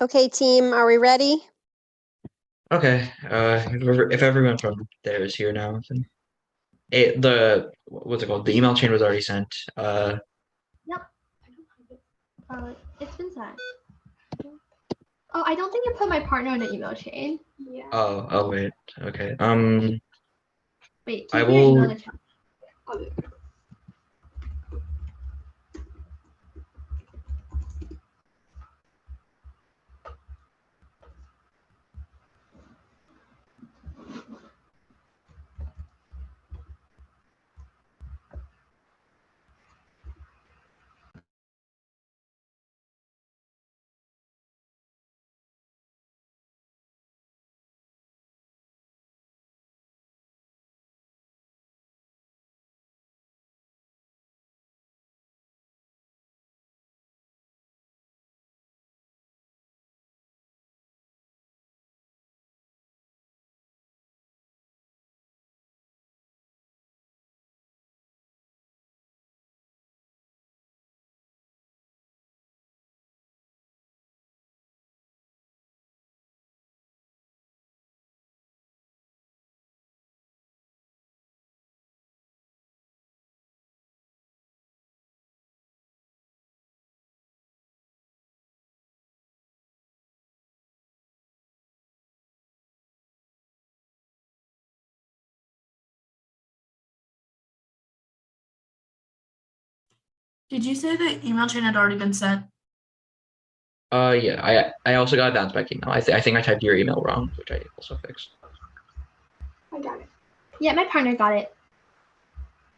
Okay, team, are we ready? Okay. If everyone from there is here now, then what's it called? The email chain was already sent. Yep. It's been sent. Oh, I don't think you put my partner in the email chain. Yeah. Oh wait. Okay. Wait, I can you put your email in will. the chat? I'll do it. Did you say the email chain had already been sent? Yeah. I also got a bounce back email. I think I typed your email wrong, which I also fixed. I got it. Yeah, my partner got it.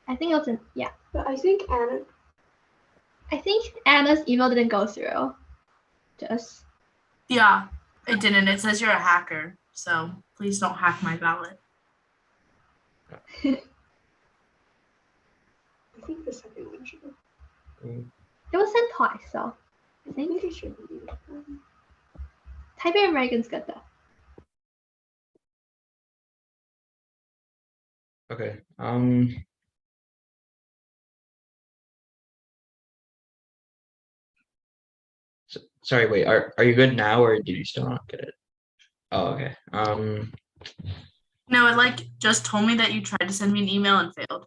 I think it was yeah. But I think Anna's email didn't go through. Yeah, it didn't. It says you're a hacker, so please don't hack my ballot. I think the second one should. It was sent twice, so I I think think it should be. typing American's good though. Okay. Sorry. Wait. Are you good now, or did you still not get it? Oh, okay. No, it just told me that you tried to send me an email and failed.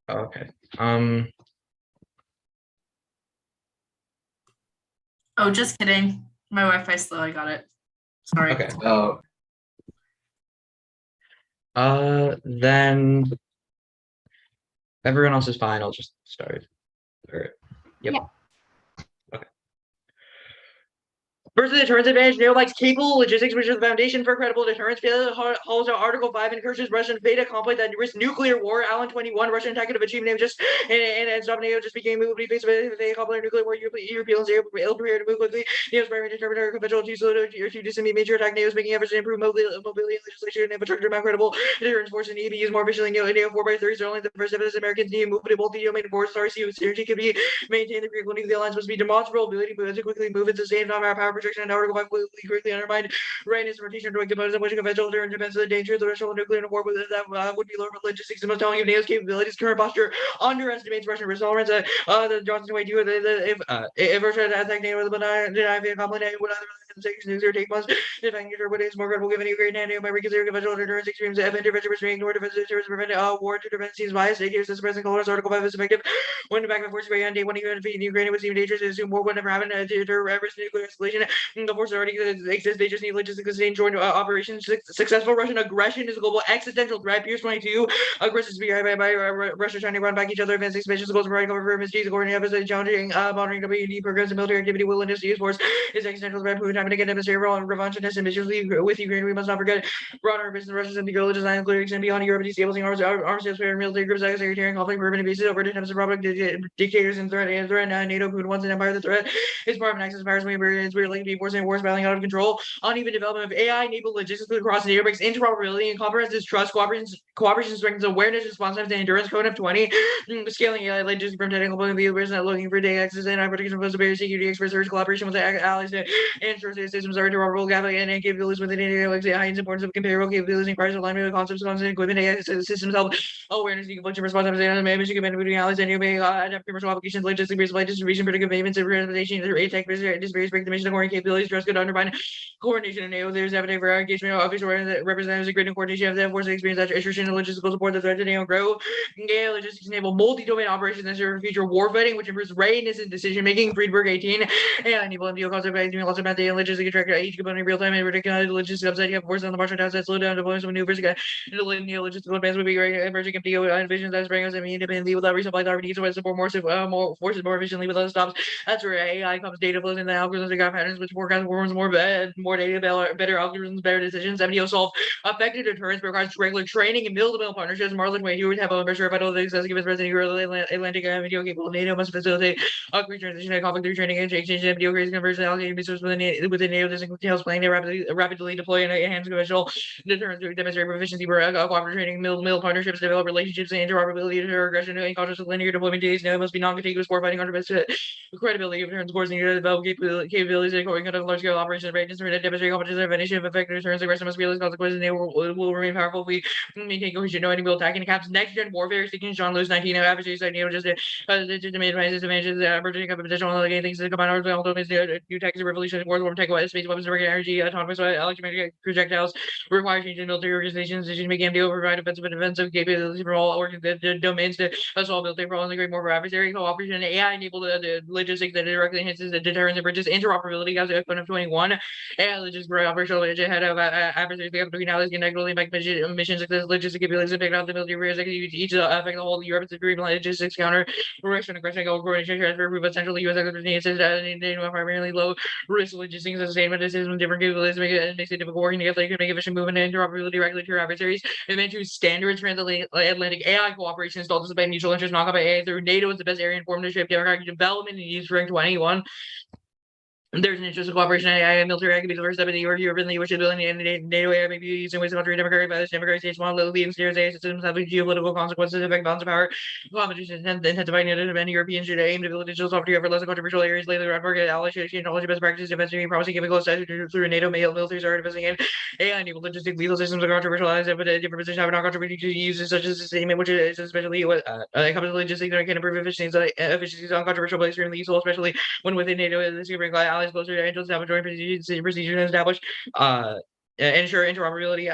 Okay. Oh, just kidding. My Wi-Fi's slow. I got it. Sorry. Okay. Then everyone else is fine. I'll just start. Yep. Yeah. Okay. Versus deterrence advantage, neolikes capable logistics, which is the foundation for credible deterrence. Failure holds out Article 5 encourages Russian beta conflict that risks nuclear war. Allen 21, Russian attack could have achieved NATO just and stop NATO just became movably faced with a conflict nuclear war. Europeans are ill prepared to move quickly. NATO's primary determiner conventional to slow to disseminate major attack. NATO's making efforts to improve mobility and legislation and infrastructure. More credible deterrence forces need to be used more efficiently. NATO 4x30 is only the first step as Americans need to move to multi-domain force. RCU synergy could be maintained. The critical nuclear alliance must be demonstrable ability to quickly move and sustain power projection and Article 5 quickly undermined readiness rotation direct components of which conventional deterrent depends on the danger of the Russian nuclear war, but that would be lower logistics. The most telling of NATO's capabilities, current posture underestimates Russian risk tolerance. The Johnson way too. If Russia attacked NATO, but deny via compliment would either sanctions nuclear take months. Defending your what is more credible given Ukraine NATO might reconsider conventional deterrence extremes. If intervention restraining nor defensive terrorists prevent war to prevent seems biased. Here's this present colors Article 5 is effective. When the back and forth on day one, even if Ukraine was even dangerous to assume war would never happen to reverse nuclear escalation. The forces already exist. They just need logistics to sustain joint operations. Successful Russian aggression is a global existential threat. Pierce 22. Aggressive speed by Russia trying to run back each other. Advanced expansions goals providing cover for misdeeds. According to episode challenging monitoring WD programs and military activity willingness to use force is existential threat. Proven time to get demonstrated and revanchist ambitiously with Ukraine. We must not forget broader business Russians and the guerrilla design clearly extend beyond Europe. Destabilizing arms sales and military groups, sectarian conflict, permanent bases over attempts of robotic dictators and threat NATO. Putin wants an empire. The threat is part of an axis of powers. We're linked to be forcing wars battling out of control. Uneven development of AI-enabled logistics across the airbags, interoperability and comprehensive trust, cooperation strengthens awareness, responsiveness, and endurance. Code of 20, scaling AI logistics from technical point of view, not looking for data access and protection from superior security experts, collaboration with allies and systems are interoperable, and capabilities within AI, heights importance of comparable capabilities and requires alignment with concepts, constant equipment, AI systems help awareness, deconfliction, responsiveness, and management between allies and adapt commercial applications, logistics, based distribution, predictive payments, and representation, tech, various break the mission, according capabilities, dress code, undermine coordination, enable there's appetite for engagement of official representatives, greater coordination of the force experience, that attrition, and logistical support, the threat to enable grow, scale, logistics enable multi-domain operations necessary for future warfighting, which improves readiness and decision making. Friedberg 18, and enable MDO concept by doing lots of math and logistics track each component in real time and recognize logistics upside. You have force on the martial task that slow down deployments of maneuvers. Logistical advance would be great. Emerging MDO envisions that bring us independently without resupply authority needs to support more forces more efficiently without stops. That's where AI comes data flows in the algorithms and graph patterns, which forecast performs more data, better algorithms, better decisions. MDO solve effective deterrence requires regular training and mill-to-mill partnerships. Marlon Wade, you would have a measure of vital access given President Atlantic MDO capable NATO must facilitate a transition and conflict through training and exchange. MDO creates conversion allocating resources within NATO. This entails planning to rapidly deploy and enhance conventional deterrence to demonstrate proficiency for cooperative training, mill partnerships, develop relationships, and interoperability, deter aggression, and conscious linear deployment days. Now must be non-contiguous warfighting contributes to credibility of turns course needed to develop capabilities and conduct large-scale operations readiness to demonstrate competence and definition of effective turns. Aggression must realize consequences, and they will remain powerful if we maintain cohesion. No enemy will attack and caps next-gen warfare. Sticking John Lewis 19 adversaries like NATO just legitimate advantages, emerging potential on the things that combine our ultimate new tech revolution, war tech, space weapons, direct energy, autonomous electromagnetic projectiles, require change in military organizations, decision making MDO provide offensive and defensive capabilities for all domains to solve military problems and create more for adversary cooperation. AI enabled the logistics that directly enhances the deterrence and bridges interoperability as of 21. And logistics operational ahead of adversaries between allies can negatively impact mission success, logistic capabilities, and pick out the military areas that each affect the whole Europe to dream logistics counter Russian aggression, coordination, transfer, prove essentially U.S. primarily low risk logistics and sustainment decisions with different capabilities makes it difficult working together. You can make efficient movement and interoperability directly to your adversaries. And then choose standards for Atlantic AI cooperation installed to by mutual interest, not by AI through NATO is the best area informed to shape democratic development and use rank 21. There's an interest in cooperation in AI and military can be the first step in the Europe and the US ability and NATO AI may be used in ways to country democratic by the democratic states one leading steers AI systems having geopolitical consequences affect balance of power. Competition intensifying it and Europeans should aim to build digital software over less controversial areas later around market allies knowledge best practices defensively promising giving close through NATO military are investigating AI enabled logistic legal systems are controversial as but a different position have not contributed to uses such as the statement which is especially what comes to logistics that can improve efficiencies on controversial but extremely useful especially when within NATO this can bring allies closer to establish joint procedures and establish ensure interoperability.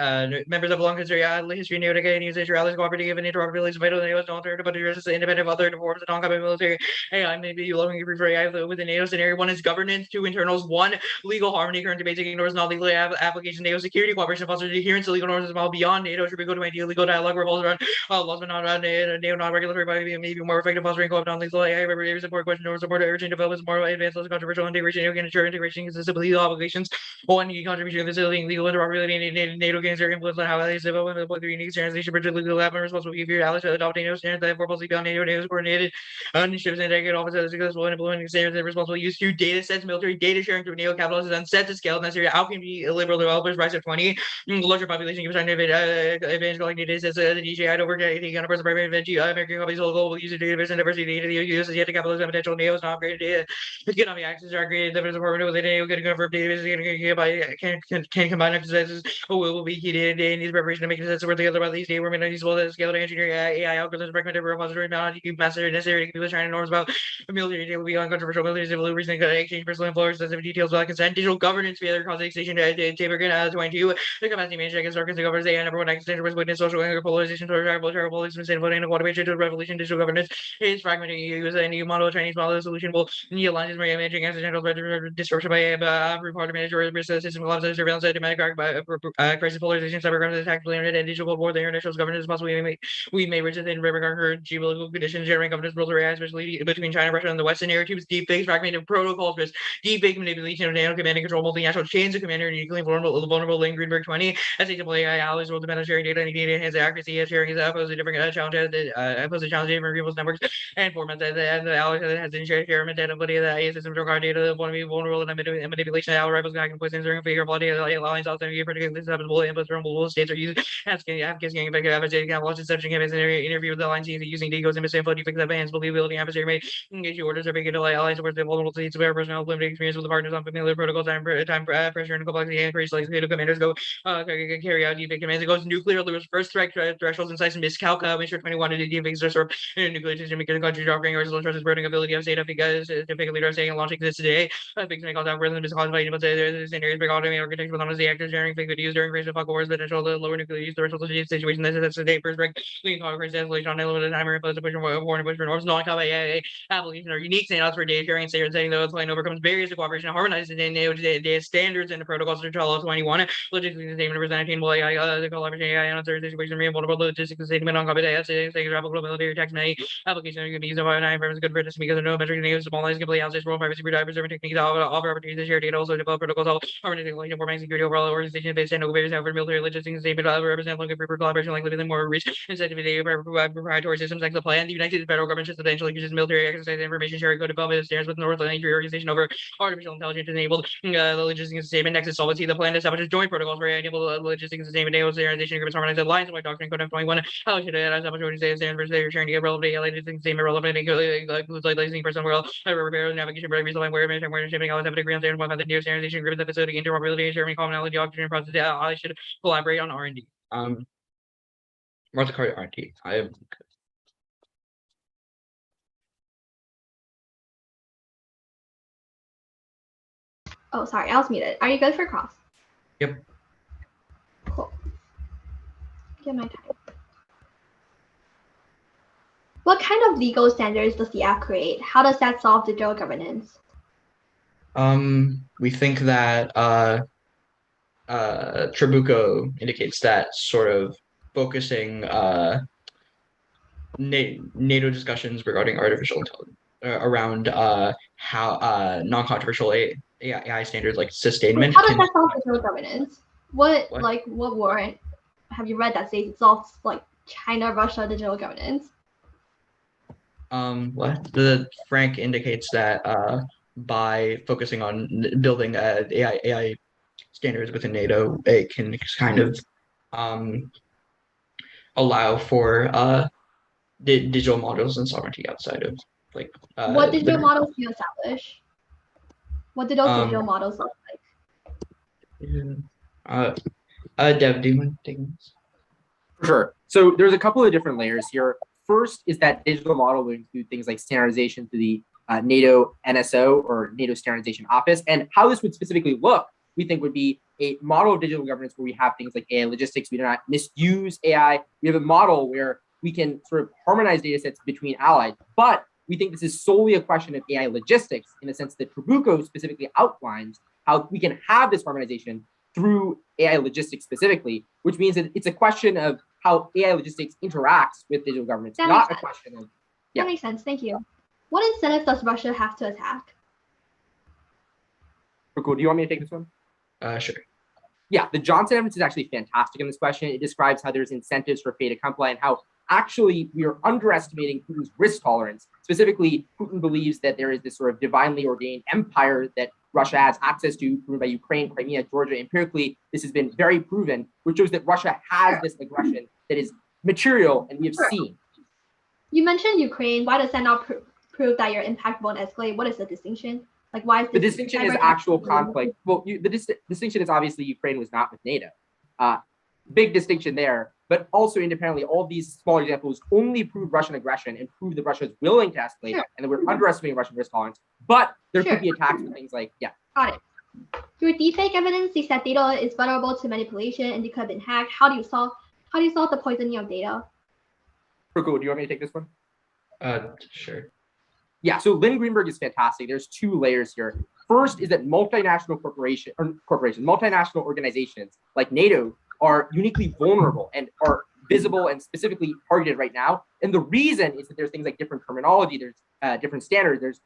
Members of long history of NATO can use allies cooperative and interoperability is vital. NATO is no alternative but is independent of other forms of non-combat military. AI may be looking for AI within NATO scenario. One is governance, two internals, one legal harmony. Current basic ignores non-legal application. NATO security cooperation fosters adherence to legal norms as well beyond NATO. Should we go to ideal legal dialogue revolves around laws but not around NATO non-regulatory body maybe more effective fostering co-op non-legal AI support question or support urgent developments more advanced less controversial integration. You can ensure integration consistently legal obligations. One key contribution facilitating legal interoperability in NATO gains their influence on how allies develop and the unique standards they should bridge legal lab and responsible behavior allies to adopt NATO standards that policy beyond NATO's coordinated initiatives and delegate officers successful in implementing standards and responsible use through data sets, military data sharing through NATO capitalizes and set to scale necessary outcome liberal developers rise to 20 larger population gives time to advantage collecting data sets the DJI to work at anything on a person primary event American companies global user database and diversity data the US is yet to capitalize on potential NATO is not upgraded data economic access are created the department with NATO can confirm database can combine exercises will be heated in these preparation to make sense worth together about these data were useful to scale to engineer AI algorithms recommended repository bound to keep master necessary to keep China norms about military data will be uncontroversial military civil recently exchange personal info sensitive details about consent digital governance failure causing station Tabergan 22 the capacity management against darkness the governance AI number one extension was witness social anger polarization towards terrible police and voting inequality to revolution digital governance is fragmenting use a new model Chinese model solution will new alliances managing accidental disruption by part of manager system collapse surveillance dynamic crisis polarization cybercrime attack internet and digital war the international governance possibly we may reach in regard her geopolitical conditions generating governance military especially between China Russia and the West narratives deep fakes fragmented protocols risk deep fake manipulation of NATO command and control multinational chains of command and uniquely vulnerable link Greenberg 20 as AI always will depend on sharing data and data enhance accuracy as sharing is opposed to different challenges opposed to challenges different people's networks and formats and the allies has been sharing identity that AI systems regard data want to be vulnerable and manipulation of our rivals back and poisons during figure of data alliance and particularly susceptible inputs from multiple states are used as advocacy effective adversary can launch such campaigns and interview with the alliance using DECOs and misinfo defects that enhance believability adversary may engage orders or begin to alliance towards the vulnerable states where personnel limited experience with the partners on familiar protocols, time pressure and complexity and increased likelihood of commanders go carry out defect commands. It goes nuclear lures first threat thresholds and size and miscalc. Make sure 21 to defects are nuclear system because the country offering or trust burning ability of data because typically leader saying launch exists today. Fix make contact with them is classified but there's an area for automated architecture with honestly actors sharing fake videos during racial fuck wars potential lower nuclear use the result of the situation that's the day first break leading conference escalation on limited timer and push warning push for norms non combat application are unique standouts for data sharing and saying those plan overcomes barriers to cooperation and harmonizes data standards and the protocols to follow 21 logistics and statement representing AI the collaboration AI on certain situation real vulnerable logistics statement on combat AI saying applicable military tax many application you can use of AI firms good practice because of no metric names small lines complete outside role privacy preserving techniques offer opportunities to share data also develop protocols harmonizing forming security overall organization based on barriers for military logistics statement represent looking for collaboration like living more reach incentive for proprietary systems like the plan the United States federal government should substantially uses military exercise information sharing code development standards with North Atlantic Organization over artificial intelligence enabled the logistics sustainment nexus solvency the plan establishes joint protocols for enable logistics sustainment enables standardization agreements harmonized alliance like doctrine code F21 how should it establish organization standards for sharing data relevant logistics statement relevant includes like licensing personnel world repair navigation for every line where shipping always have to agree on standard one the new standardization agreements that facility interoperability and sharing commonality oxygen process I should collaborate on R&D. Martha Carter R&D. I am Oh, sorry, I was muted. Are you good for cross? Yep. Cool. Get my time. What kind of legal standards does the app create? How does that solve digital governance? We think that Trabuco indicates that sort of focusing NATO discussions regarding artificial intelligence around how non-controversial AI standards like sustainment. How does that solve digital governance? What warrant have you read that says it solves like China-Russia digital governance? What the Frank indicates that by focusing on building AI standards within NATO, it can kind of allow for digital models and sovereignty outside of like what digital models do you establish? What do those digital models look like? Dev, do you mind taking this? For sure. So there's a couple of different layers here. First is that digital model will include things like standardization through the NATO NSO or NATO Standardization Office. And how this would specifically look, we think would be a model of digital governance where we have things like AI logistics. We do not misuse AI. We have a model where we can sort of harmonize data sets between allies. But we think this is solely a question of AI logistics in the sense that Trabuco specifically outlines how we can have this harmonization through AI logistics specifically, which means that it's a question of how AI logistics interacts with digital governance, not a question of. Yeah. That makes sense. Thank you. What incentive does Russia have to attack? Cool. Do you want me to take this one? Sure. Yeah, the Johnson evidence is actually fantastic in this question. It describes how there's incentives for fait accompli and how actually we are underestimating Putin's risk tolerance. Specifically, Putin believes that there is this sort of divinely ordained empire that Russia has access to, proven by Ukraine, Crimea, Georgia. Empirically, this has been very proven, which shows that Russia has this aggression that is material and we have seen. You mentioned Ukraine. Why does that not prove that your impact won't escalate? What is the distinction? Like, why is this? The distinction is actual conflict. Well, the distinction is obviously Ukraine was not with NATO. Big distinction there. But also independently, all these smaller examples only prove Russian aggression and prove that Russia is willing to escalate and that we're underestimating Russian risk tolerance. But there could be attacks with things like, Got it. Through deepfake evidence, they said data is vulnerable to manipulation and they could have been hacked. How do you solve the poisoning of data? Cool. Do you want me to take this one? Sure. Yeah, so Lynn Greenberg is fantastic. There's two layers here. First is that multinational organizations like NATO are uniquely vulnerable and are visible and specifically targeted right now. And the reason is that there's things like different terminology, there's different standards, there's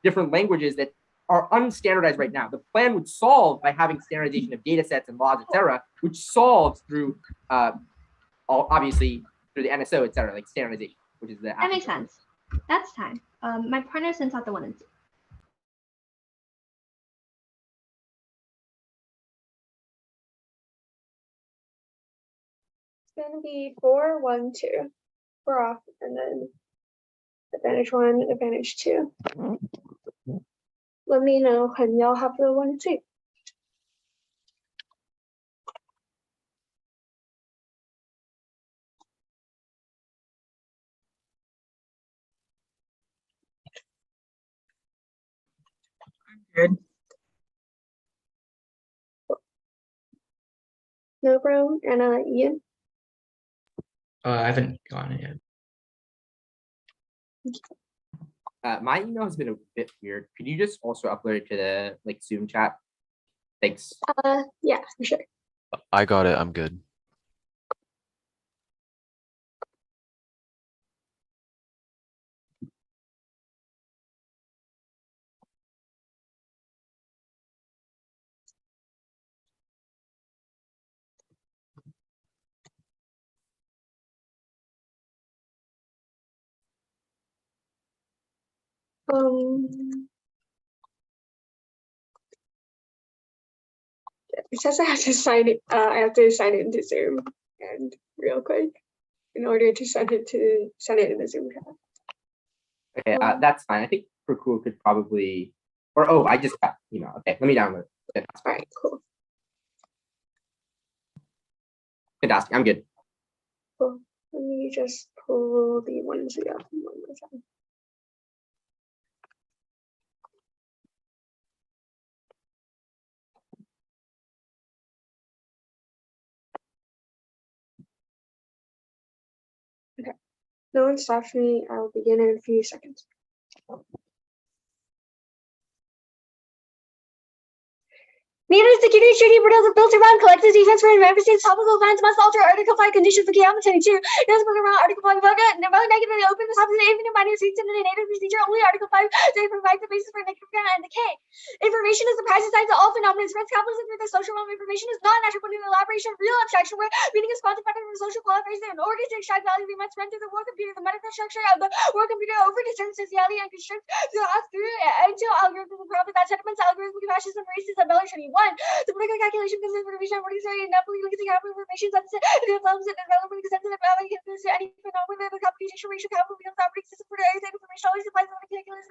different languages that are unstandardized right now. The plan would solve by having standardization of data sets and laws, et cetera, which solves through obviously through the NSO, et cetera, like standardization, which is the that makes sense. That's time. My partner sends out the one and gonna be 4, 1, 2. 4 off, and then advantage 1, advantage 2. Let me know when y'all have the 1, 2. Good. No problem. And Ian. I haven't gotten it yet. My email has been a bit weird. Could you just also upload it to the Zoom chat? Thanks. Yeah, for sure. I got it. I'm good. It says I have to sign it. I have to sign it into Zoom and real quick in order to send it in the Zoom chat. Okay, that's fine. I think Prakul could probably, or oh, I just got email. Okay, let me download it. All right, cool. Fantastic. I'm good. Cool. Let me just pull the ones we got one more time. Okay. No one stops me. I'll begin in a few seconds. Native security treaty built around collective defense for member states. Topical events must alter Article 5 conditions for Kiama 22. It is around Article 5 negatively open the top of the infinite minor seats in the native procedure. Only Article 5 provides the basis for negative and decay. Information is the price assigned to all phenomena. Spreads capitalism through the social realm. Information is not an attribute of elaboration of real abstraction where meaning is quantified under the social qualifiers. In order to extract value, we must run through the world computer. The microstructure of the world computer over determines sociality and constraints through into algorithms and profit that sentiments, algorithmic fascism, racism, Bella 21. The political calculation considers information, what is inevitably linking capital information that develops and development sensitive value to any phenomenon. The computation ratio capital becomes operating system for areas and information always applies to the calculus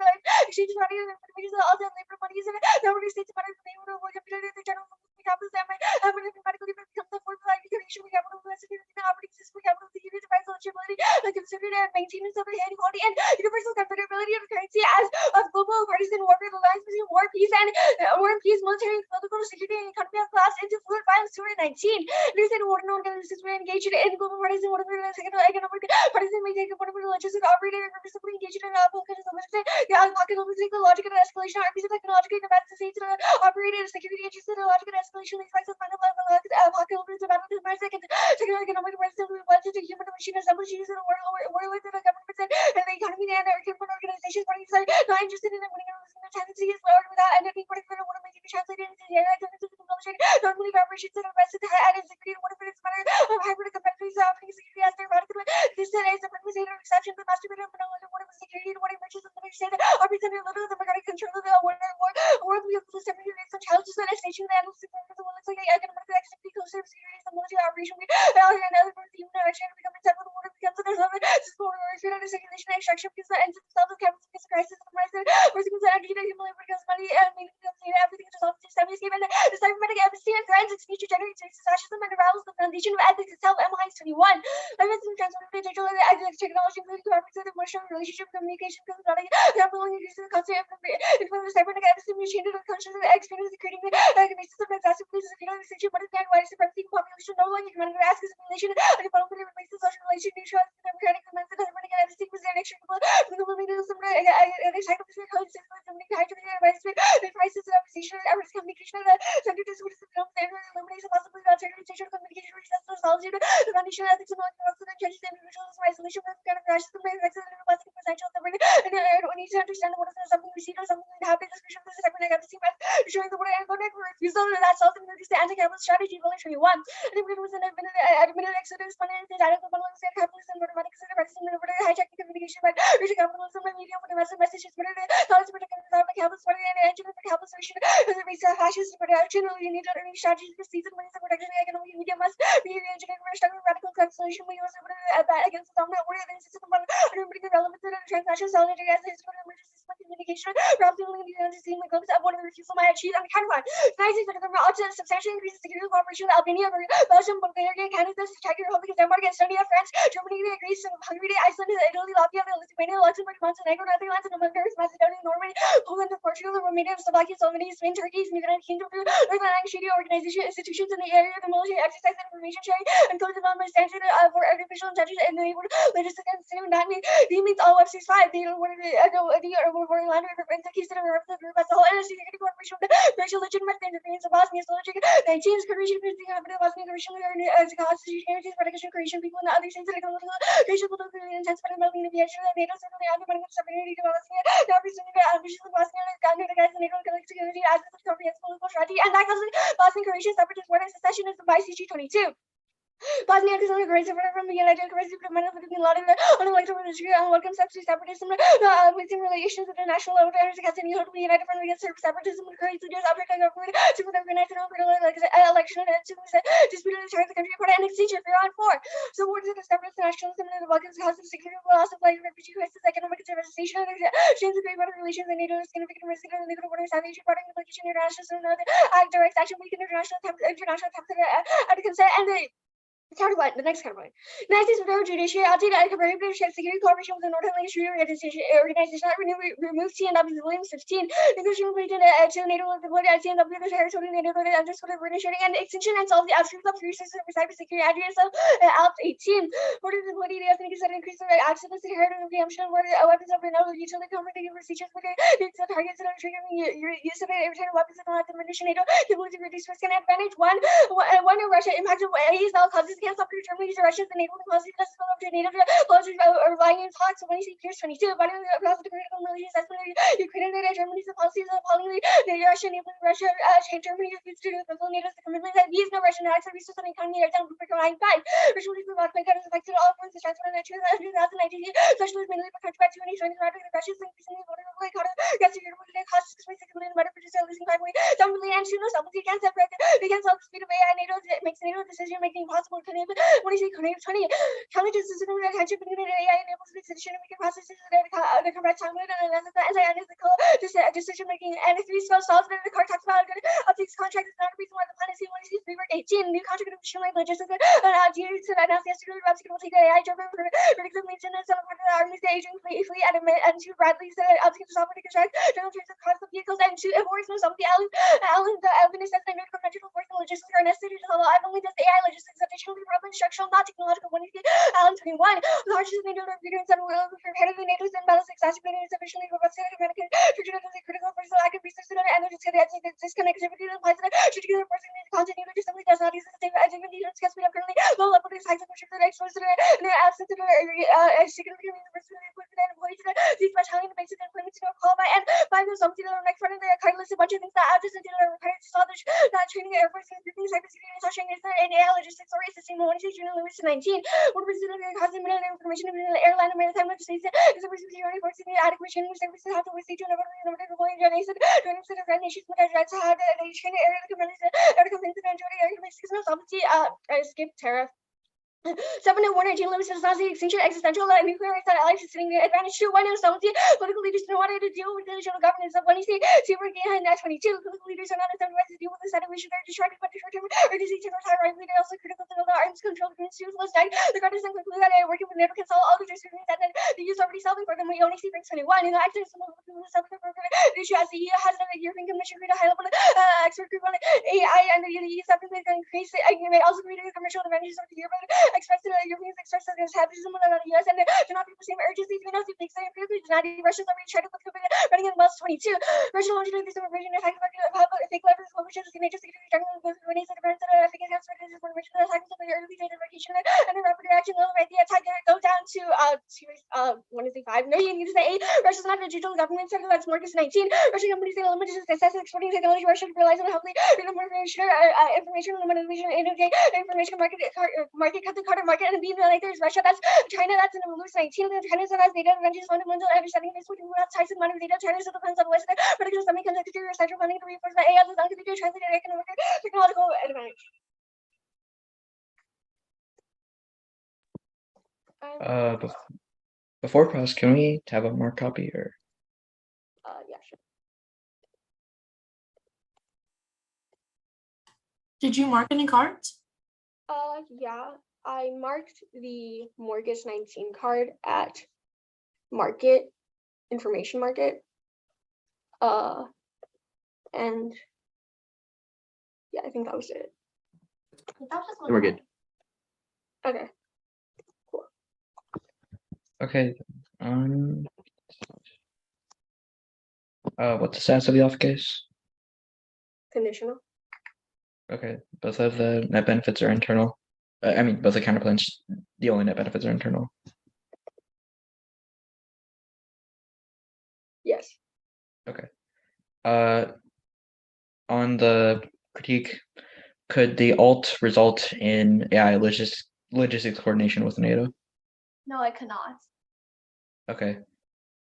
exchange money and information that all the labor money is in it. The order states matter for the name of the computer the general capital that mathematically becomes the formula calculation for capital the operating system for capital the unit device eligibility considered and maintenance of the inequality and universal convertibility of currency as of global partisan warfare. The lines between war, peace, military, political security, and economy of class into fluid violence 219. There's an order known as we're engaged in global partisan warfare, economic partisan may take one of the religious and operator and purposefully engaged in the logic of escalation, armies of technological combatants, states operated security interests in the logic of escalation, these facts of final apocalypse about the second technical economic partisan wanted to human machine assemblies used in the war with the governments and the economy and human organizations parties are not interested in winning or losing. The tendency is lowered without any particular one of making it translated into the area of the military. Normally operations that are vested at security one of its matter of hybrid competitors offering security as their radical. This is a permissive exception to the master bedroom and one of the security and one of merchants and understand that operates under little democratic control of the world we have to separate some challenges that are station that looks like the one that's like economic activity closer security some military operation we and other parts of the human action become inseparable the water becomes there's other system or under circulation extraction because the ends of themselves of capitalism because crisis and crisis versus energy to human labor because money and meaning becomes everything is resolved to semi escape and the cybernetic amnesty and threats its future generates fascism and unravels the foundation of ethics itself. MI's 21. Limits and transformative digital technology including cooperative emotional relationship communication consulting capital increases the constant influence of cybernetic amnesty machine to the conscious of the experience of creating the basis of disaster places of the situation but again white supremacy population no longer humanity ask is relation and development replaces the social relation neutral democratic comments the cybernetic amnesty was inextricable from the movement of some cycle code systems and hydrogen advice the crisis of position average communication the center to switch the film standard illumination possibly the alternative communication research the solitude the foundation of ethics and also the changes in individualism isolation from kind of crashes the effects of the robust potential of the brain and we need to understand what is something we see or something that happens especially with the cybernetic amnesty showing the word and connect refusal that's also the anti-capitalist strategy volume 21 and it was an admitted exodus money and the data of the balance and capitalism and automatic citizen and hijacking communication by reaching capitalism and media with the messages but knowledge protecting the capitalist money and engine of the capitalist solution as a race of fascist production you need to learn strategies for season money and protection economic media must be re-engineered for a struggle radical constellation we was able to bat against the dominant warrior then system of relevant to the transnational solidarity as a historical emergency communication, perhaps only to see my glimpse of one of the refusal my achieved on the counterpart. Nice for the government to substantially increase the security cooperation with Albania, Belgium, Bulgaria, Canada, Czech Republic, Denmark, Estonia, France, Germany, Greece, Hungary, Iceland, Italy, Latvia, Lithuania, Luxembourg, Montenegro, Netherlands, and Hungary, Macedonia, Norway, Poland, Portugal, Romania, Slovakia, Slovenia, Spain, Turkey, United Kingdom, Northern Ireland Treaty Organization, institutions in the area of the military exercise and information sharing, and co-development standard for artificial intelligence and enabled logistics and system. That means all websites 5. They don't want to reporting land prevent the case of the group as a whole and security cooperation with the racial legitimate interference of Bosnia, Slovakia, the James Croatian, the Bosnian Croatian, as a constitution, British Croatian people and other states that are racial political intense but involving the Vietnam, the NATO, certainly undermining the sovereignty of Bosnia, now presenting the ambitions of Bosnia and the guys in NATO security as a comprehensive political strategy, and that causes Bosnian Croatian separatist war and secessionism by CG22. Bosnia is on a great support from the United States government of the lot of unelected ministry and welcome steps to separatism within relations at the national level. Has any hope to be united from against separatism and create leaders object of government to organize an election to dispute the the country for an extension for on 4. So what is the separatist nationalism in the Balkans cause of security loss of like refugee crisis, economic devastation, change of great border relations and NATO significant risk of the border South Asian border implication international direct action weak international attempts at consent and counterpoint, the next counterpoint. United States Federal Judiciary, I'll take a comparative security cooperation with the Northern Treaty Organization that removed TNW Williams 15. Negotiation related to NATO with the blood at TNW, the territory NATO underscore of British sharing and extension and solve the absolute club for cybersecurity address of ALP 18. Border the bloody ethnic that increase the access to the territory of preemption where weapons of renewal utility comforting procedures for the targets and triggering use of return weapons and not the munition NATO able to reduce risk and advantage. One in Russia impact of ASL causes can't stop your Germany's Russians and able to cause the NATO relying in talks when you see Pierce 22, but in the critical military assessment of Ukraine and Germany's policies of appalling the Russian enabling Russia change Germany refused to fulfill NATO's commitment that these no Russian acts are resource and economy are down for 95. Russian the Black has affected all forms of transfer in 2019, especially mainly for country by 2020 the Russians increasingly voted like against Europe with cost 6.6 million better producer losing 5 million some million and soon somebody can separate against all the speed of AI NATO makes NATO decision making possible. When you say 20, challenges is in the attention between AI enables decision making processes the correct timeline and analytical decision making and if we spell solves the card talks about these contracts is not a reason why the plan is when you see 3 work 18 new contract of machine learning logistics due to announce yesterday Rob's will take the AI driven predictive maintenance of the army's aging fleet and to Bradley's upkeep software contract general trains across the vehicles and to enforcement of the Allen the evidence that the conventional force and logistics are necessary to solve not only does AI logistics additional problem structural not technological when you see Allen 21 largest NATO repeaters and will prepare the NATO's and battles exacerbating sufficiently robust American critical force lack of resources and disconnectivity that applies to the particular forcing the content either simply does not exist as even the discuss we have currently low level of size of pressure that exposed to the absence of significant university equipment and employees these much having the basic employment to qualify and by those something that are next front of the card list a bunch of things that I just did are required to solve that training air force and cybersecurity touching is there in AI logistics or assisting the 19. What was the causing minute information in the airline and maritime legislation is a person security forcing the adequate training services have to receive to another avoid generation training center red nations with their rights to have the training area the community area companies and enjoy area companies no sovereignty skip tariff 7 and 1 18 limits does not see extinction existential nuclear rights that allies is sitting the advantage to 1 and sovereignty political leaders don't want to deal with the national governance of when you see working in 22 political leaders are not incentivized to deal with the situation they're distracted by the short-term or disease to retire rightly they're also critical to the arms control the students list the government conclude that working with NATO can solve all the districts that the use already solving for them we only see brings 21 in the active the issue as the EU has the European Commission create a high level expert group on AI and the EU separately can increase it may also create a commercial advantages of the European expressed Europeans expressed against habitism on the US and do not be the same urgency to know the big saying previously do not Russians already tried to look running in West 22 Russian launching this invasion attack fake letters publishes the major security general goes when he's advanced fake accounts for this information attacks of the early days of vacation and the rapid reaction will right the attack go down to series 5 no you need to say 8 Russia's not a digital government sector that's Marcus 19 Russian companies say limited success exporting technology Russia relies on heavily information information market cut the Carter market and being like there's Russia that's China that's in the loose 19 and China's has data advantages fundamental understanding this would not ties in amount of data China's depends on West particular semiconductor or central planning to reinforce the AI as a translated economic technological advantage. Before pause, can we have a more copy or? Yeah, sure. Did you mark any cards? Yeah, I marked the Mortgage 19 card at Market, Information Market. And yeah, I think that was it. That was just We're good. Okay. Okay. What's the status of the off case? Conditional. Okay, both of the net benefits are internal. I mean, both the counterplans, the only net benefits are internal. Yes. Okay. On the critique, could the alt result in AI logistics coordination with NATO? No, it cannot. Okay.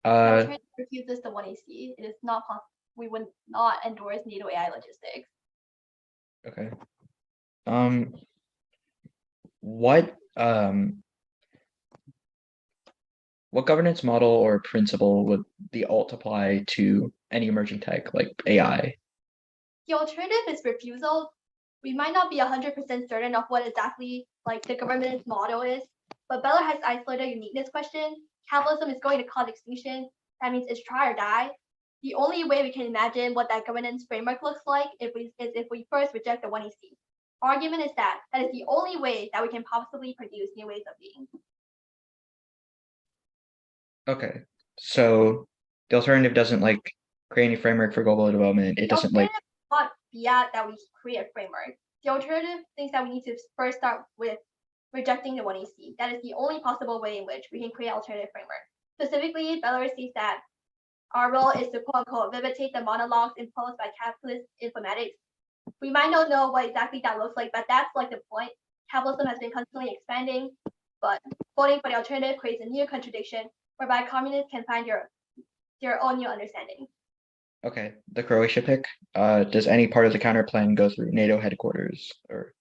The alternative refuses the 1AC. It is not we would not endorse NATO AI logistics. Okay. What governance model or principle would the alt apply to any emerging tech like AI? The alternative is refusal. We might not be 100% certain of what exactly like the government's model is, but Beller has isolated a uniqueness question. Capitalism is going to cause extinction. That means it's try or die. The only way we can imagine what that governance framework looks like is if we first reject the 1AC. Our argument is that is the only way that we can possibly produce new ways of being. Okay, so the alternative doesn't like create any framework for global development. It doesn't like not fiat that we create a framework. The alternative thinks that we need to first start with rejecting the 1AC. That is the only possible way in which we can create alternative framework. Specifically, Belarus sees that our role is to quote unquote vivitate the monologues imposed by capitalist informatics. We might not know what exactly that looks like, but that's like the point. Capitalism has been constantly expanding, but voting for the alternative creates a new contradiction whereby communists can find their own new understanding. Okay, the Croatia pick. Does any part of the counterplan go through NATO headquarters or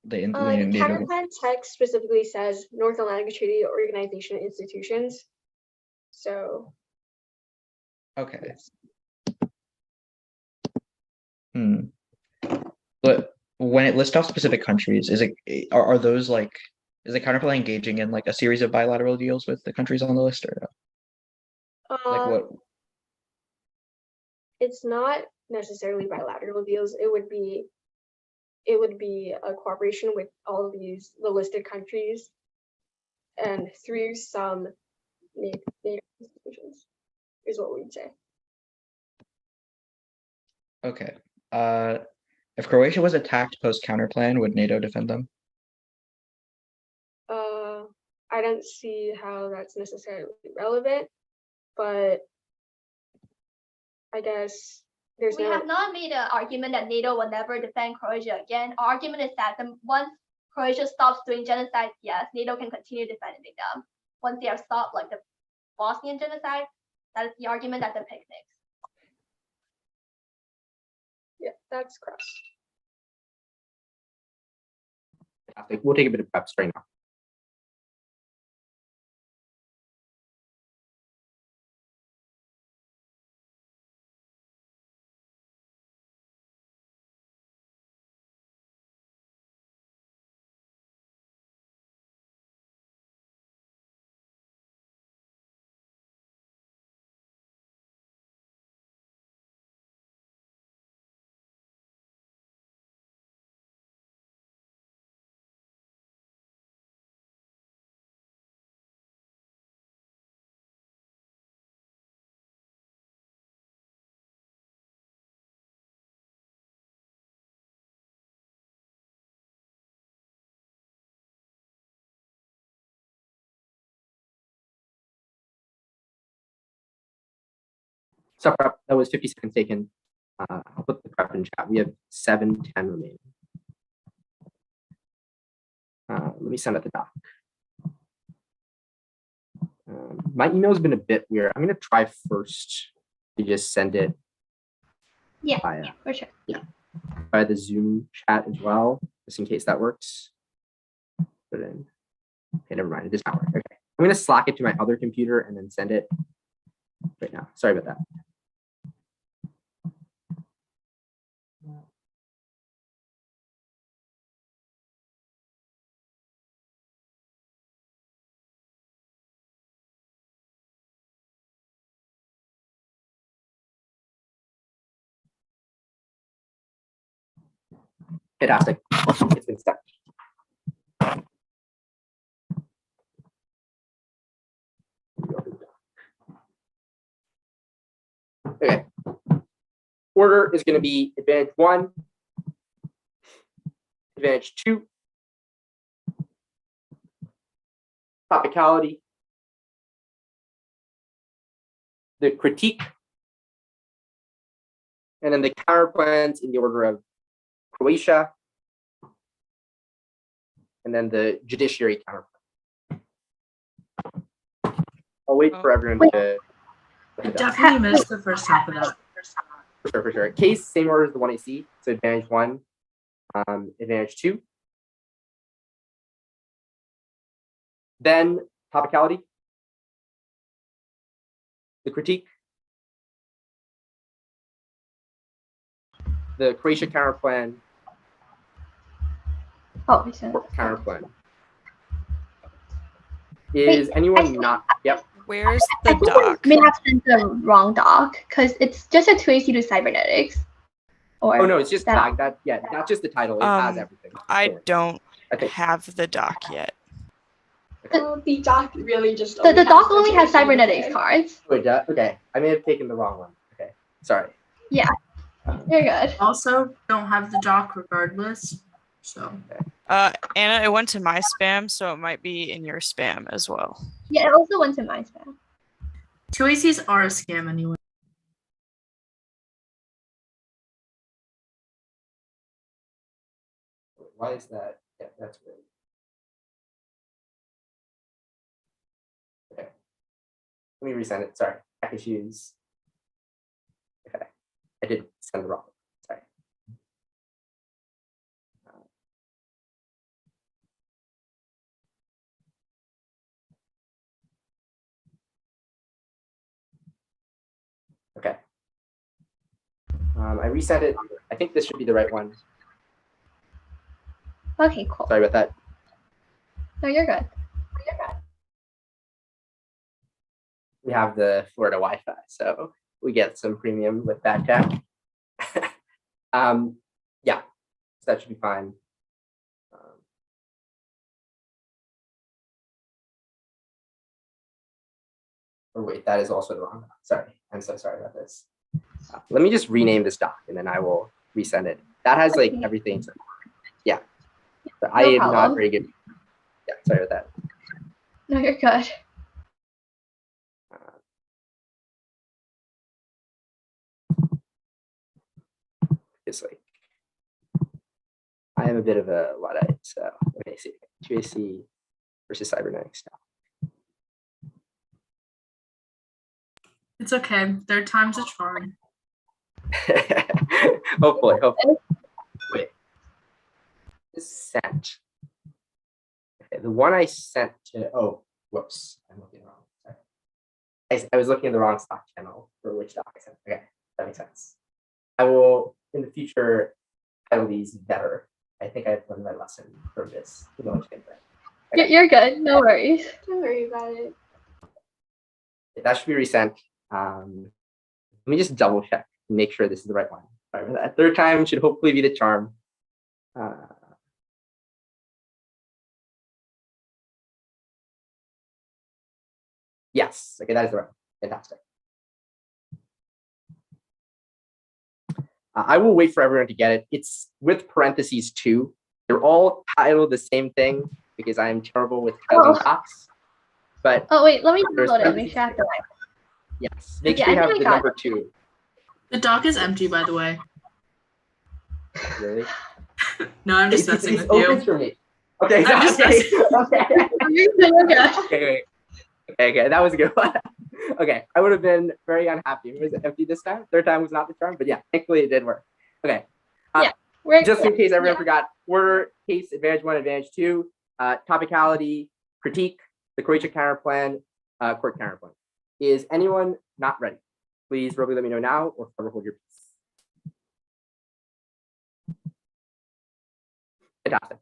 the counterplan text specifically says North Atlantic Treaty Organization institutions. So. Okay. But when it lists off specific countries, are those like, is the counterplan engaging in like a series of bilateral deals with the countries on the list or no? Like what? It's not necessarily bilateral deals. It would be a cooperation with all of the listed countries and through some NATO institutions is what we'd say. Okay. If Croatia was attacked post counterplan, would NATO defend them? I don't see how that's necessarily relevant, but I guess we have not made an argument that NATO will never defend Croatia again. Our argument is that once Croatia stops doing genocide, yes, NATO can continue defending them. Once they have stopped like the Bosnian genocide, that is the argument that the PIC makes. Yeah, that's correct. We'll take a bit of preps right now. So prep, that was 50 seconds taken. I'll put the prep in chat. We have 7:10 remaining. Let me send it the doc. My email has been a bit weird. I'm going to try first to just send it. Yeah, via, for sure. By the Zoom chat as well, just in case that works. Put it in. Okay. Okay, never mind. It does not work. Okay. I'm gonna Slack it to my other computer and then send it right now. Sorry about that. Fantastic. It's been stuck. Okay. Order is going to be advantage 1, advantage 2, topicality, the critique, and then the counter plans in the order of Croatia, and then the judiciary counter plan. I'll wait for everyone to. I definitely missed the first half of that. For sure. Case, same order as the one I see. So advantage 1, advantage 2. Then topicality, the critique, the Croatia counter plan, Oh, we sent or counter plan. Is anyone not? Yep. Where's I the think doc? we may have sent the wrong doc because it's just a 2AC to cybernetics. Or Oh no, it's just that. that. Yeah, not just the title. It has everything. I Sure. don't Okay. have the doc yet. The doc really just The doc only has cybernetics cards. Wait, okay. I may have taken the wrong one. Okay. Sorry. You're good. Also, don't have the doc regardless. So Anna, it went to my spam, so it might be in your spam as well. Yeah, it also went to my spam. 2ACs are a scam anyway. Why is that? Yeah, that's weird. Okay. Let me resend it. Sorry. Tech issues. Okay. I did send the wrong one. Sorry. Okay. I reset it. I think this should be the right one. Okay, cool. Sorry about that. No, you're good. We have the Florida Wi-Fi, so we get some premium with that tech. Yeah, so that should be fine. Oh wait, that is also the wrong doc. Sorry, I'm so sorry about this. Let me just rename this doc and then I will resend it. That has like everything. So, yeah, but I am problem. not very good. Yeah, sorry about that. No, you're good. It's like I am a bit of a Luddite, so let me see. 2AC versus cybernetics stuff. It's okay. Third time's a charm. Hopefully. Wait. It's sent. Okay, the one I sent to. Oh, whoops! I'm looking wrong. Sorry. I was looking at the wrong Slack channel for which doc I sent. Okay, that makes sense. I will in the future title these better. I think I've learned my lesson from this. Okay. You're good. No worries. Don't worry about it. That should be resent. Let me just double check and make sure this is the right one. Sorry for that. Third time should hopefully be the charm. Yes. Okay, that is the right one. Fantastic. I will wait for everyone to get it. It's with parentheses too. They're all titled the same thing because I am terrible with titling docs. But Oh wait, let me there's download it. Make sure I have the right. yes, make Yeah, sure you I have think the I got number 2. The doc is empty, by the way. Really? No, I'm just messing with you. Opens for me. Okay, I'm just okay. messing. Okay, that was a good one. Okay, I would have been very unhappy if it was empty this time. Third time was not the charm, but yeah, thankfully it did work. Okay. Just in case everyone forgot, order, case, advantage 1, advantage 2, topicality, critique the Croatia counterplan, court counterplan. Is anyone not ready? Please verbally let me know now or forever hold your peace. Fantastic.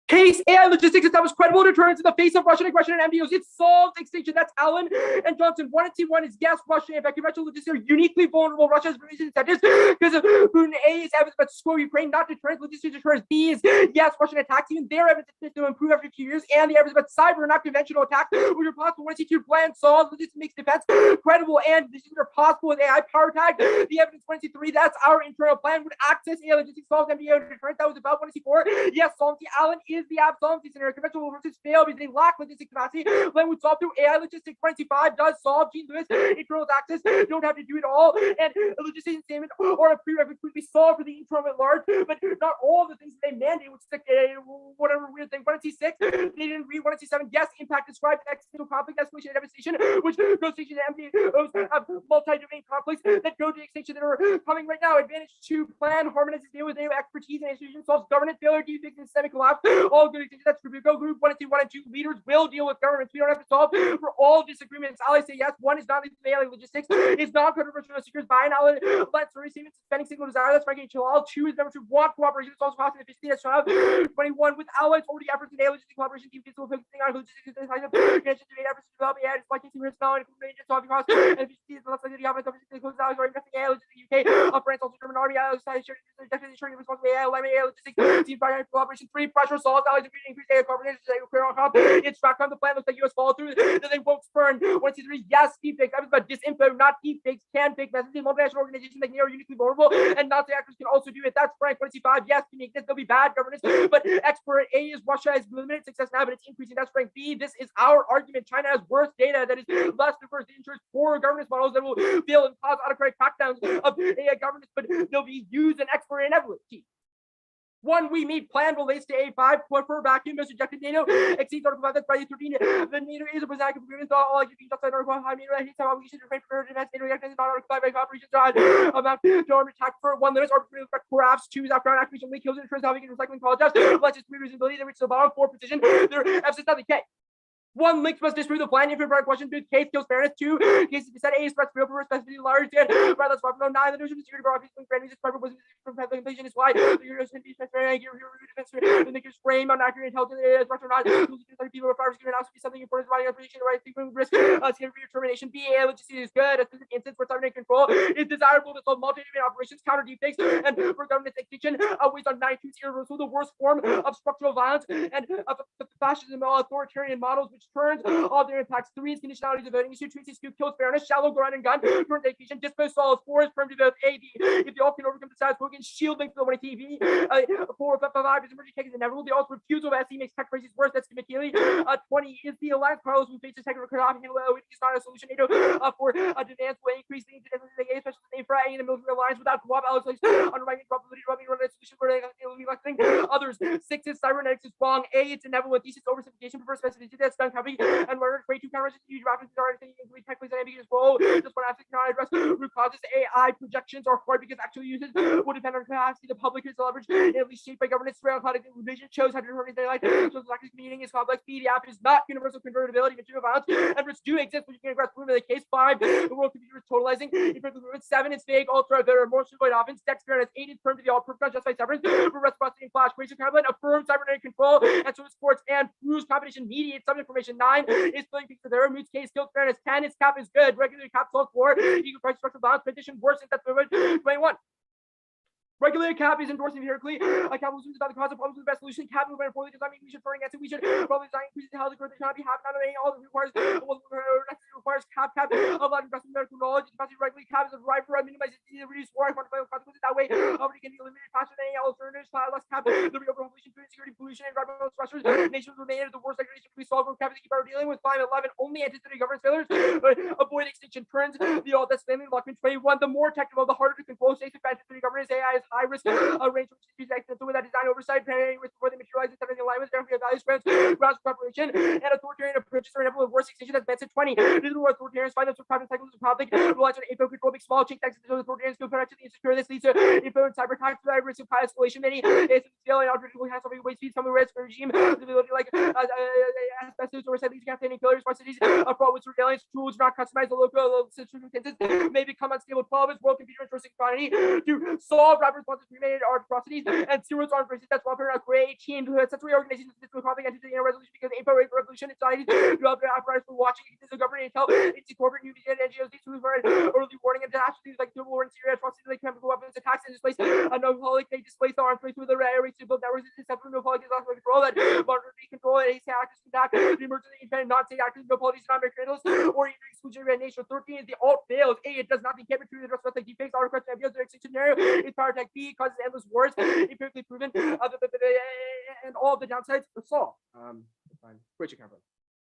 Case AI Logistics established credible deterrence in the face of Russian aggression and MDOs. It solved extinction. That's Allen and Johnson. 1 and T1 is yes, Russia. In fact, conventional logistics are uniquely vulnerable. Russia has released incentives because of Putin. A is evidence about score Ukraine, not deterrence. Logistics deterrence. B is yes, Russian attacks. Even their evidence to improve after 2 years. And the evidence about cyber, not conventional attacks, which are possible. 1 and T2 plan solves. Logistics makes defense credible. And these are possible with AI power tag. The evidence 1 and T3, that's our internal plan. Would access AI Logistics solves MDO deterrence. That was about 1 and T4. Yes, solvency. Allen is the absolvency scenario. Conventional logistics fail because they lack logistic capacity. Plan would solve through AI logistics. 25 does solve. Gene Lewis, internal access. You don't have to do it all. And a logistics statement or a prerequisite could be solved for the internal at large, but not all the things that they mandate, which is like whatever weird thing. 1 and T6, they didn't read. 1 and T7, yes, impact described existential conflict, escalation, and devastation, which goes to MDOs have multi-domain conflicts that go to extinction that are coming right now. Advantage to plan, harmonizes data with NATO expertise and institution, solves governance failure, defects, and systemic collapse. All good extinction. That's Rebuttal. Group 1 and 2, 1 and 2 leaders will deal with governments. We don't have to solve for all disagreements. Allies say yes. 1 is not legal failing logistics. It's not controversial secures by an ally. Let's statement suspending signal desire. That's Frankie Chalal. 2 is members who want cooperation. It's also costing efficiency. That's 21 with allies already efforts in logistics collaboration team physical focusing on logistics decisive connection to efforts to develop AI despite risk knowledge and information solving costs and efficiency is the less likely to happen. Close allies are investing AI logistics UK. France also German army allies definitely ensuring responsible AI logistics team primary cooperation. 3 pressure solves allies agree to increase AI cooperation. It's track on the plan. Looks like US follow through. Then they won't spurn. 1 and 3, yes, deepfakes. That was about disinfo, not deepfakes. Can fake messages. Multinational organizations like are uniquely vulnerable, and Nazi actors can also do it. That's Frank 25. Yes, uniqueness. There'll be bad governance, but expert A is Russia has limited success now, but it's increasing. That's Frank B. This is our argument. China has worse data that is less diverse. It ensures poor governance models that will fail and cause autocratic crackdowns of AI governance, but they'll be used and expert inevitably. 1 we meet plan relates to A5 for vacuum most rejected NATO exceeds Article 5. That's by 13. The NATO is a present agreement. All like you outside Article 5. NATO hates how we should refrain from defense. NATO reactions not Article 5 by operations amount to armed attack for 1 limits arbitrary crafts. 2 is after an acquisition only kills it ensures how we can recycling college jobs. Let's just reusability. They reach the bottom. 4 precision. Their F is nothing. K. 1 links must disprove the plan. If your question, dude, case kills fairness. 2 cases set A is press real for specificity large dead. Right, let's 9. The notion of security for obviously friendly is private was from inflation is why the Euros and defense fair here defense the niggas frame on accurate intelligence is or not. People are fire security also be something important about appreciation right frequent risk security determination. BA logistics is good. A specific instance for cyber control is desirable to solve multi-domain operations, counter defects, and for government extinction always on 92 irreversible, the worst form of structural violence and of fascism authoritarian models which turns all their impacts. 3 is conditionality of voting issue. 2 is kills fairness, shallow ground and gun, current dedication, dispose solves. 4 is firm to both AD. If they all can overcome the status quo, can shield link to the one TV. 4 5 is emerging tech is inevitable. The also refusal of SE makes tech crises worse. That's McKinley. 20 is the alliance Carlos who faces technical cut off handle it is not a solution. NATO for demands will increase the especially the infra in the military alliance without co-op allies undermining probability rubbing run a solution for others. 6 is cybernetics is wrong. A it's inevitable. Thesis oversimplification prefers specificity that's done copy and murder way 2 counters huge references are including tech plays an ambiguous role. Just one aspect not address root causes. AI projections are hard because actual uses will depend on capacity. The public is leveraged at least shaped by governance. Rail cloud vision shows how to organize their life. So the lack meaning is complex. B the app is not universal convertibility. Material violence and risks do exist, but you can grasp proof of the case. 5 the world computer is totalizing. 7 is vague. Ultra there are more suicide offense. Dexter has 8 is firm to the all proof not just by severance for reciprocity and flash. Creation Cabinet affirms cybernetic control and so sports and proves competition mediates some information. 9 is filling picture there. Moods case skills fairness. 10 is cap is good. Regular cap solves 4 equal price structural balance petition worsens. That's 21. Regulated cap is endorsing empirically. Capitalism is about the cause of problems with the best solution. Cap movement poorly does not mean we should turn against it. We should probably design increases how the growth cannot be happening. Not only all that requires cap of investment medical knowledge. It's regularly cap is a driver of minimizing the reduce war and quantify consequences that way. Poverty can be eliminated faster than any alternatives. Less cap, the real population, food security, pollution, and environmental stressors. Nations remain the worst degradation we solve. Cap is keep our dealing with 5 11 only anticipated governance failures. Avoid extinction turns the all that's family lockman 21. The more technical, the harder to control. Safe advantage to governance. AI is high risk range of issues accidental without design oversight, planning risk before they materialize, in alignment with their values, grounds of cooperation, and authoritarian approaches are example of worst extinction that's been since 20. These are authoritarians find themselves caught in cycles of conflict, relies on info control, big small chink taxes, authoritarians go productively insecure. This leads to info and cyber attacks, risk of high escalation. Many instances fail and unpredictable has something waste speed, some risk regime, like asbestos or leads to campaigning failures, cities, fraud with surveillance tools not customized to local circumstances may become unstable. 12 is world computer interesting quantity to solve rapid responses to premeditated atrocities and serious armed races. That's welfare a great team to essentially organizations physical conflict and to the resolution because the info revolution society developed an apparatus for watching the government intel into corporate news and NGOs. These tools were early warning and catastrophes like global war and Syria atrocities like chemical weapons attacks and displace no public they displace the arms race with the race to build networks except for no public is lost control that moderately control and ace actors conduct the emergency independent non-state actors no politics non-American or even exclusionary nation. 13 is the alt fails. A, it does nothing, can't be true, the rest of like deepfakes, autocorrect, MBOs, their extinction scenario, it's power tech. B, causes endless wars, empirically proven, and all of the downsides are solved. Fine. Which account?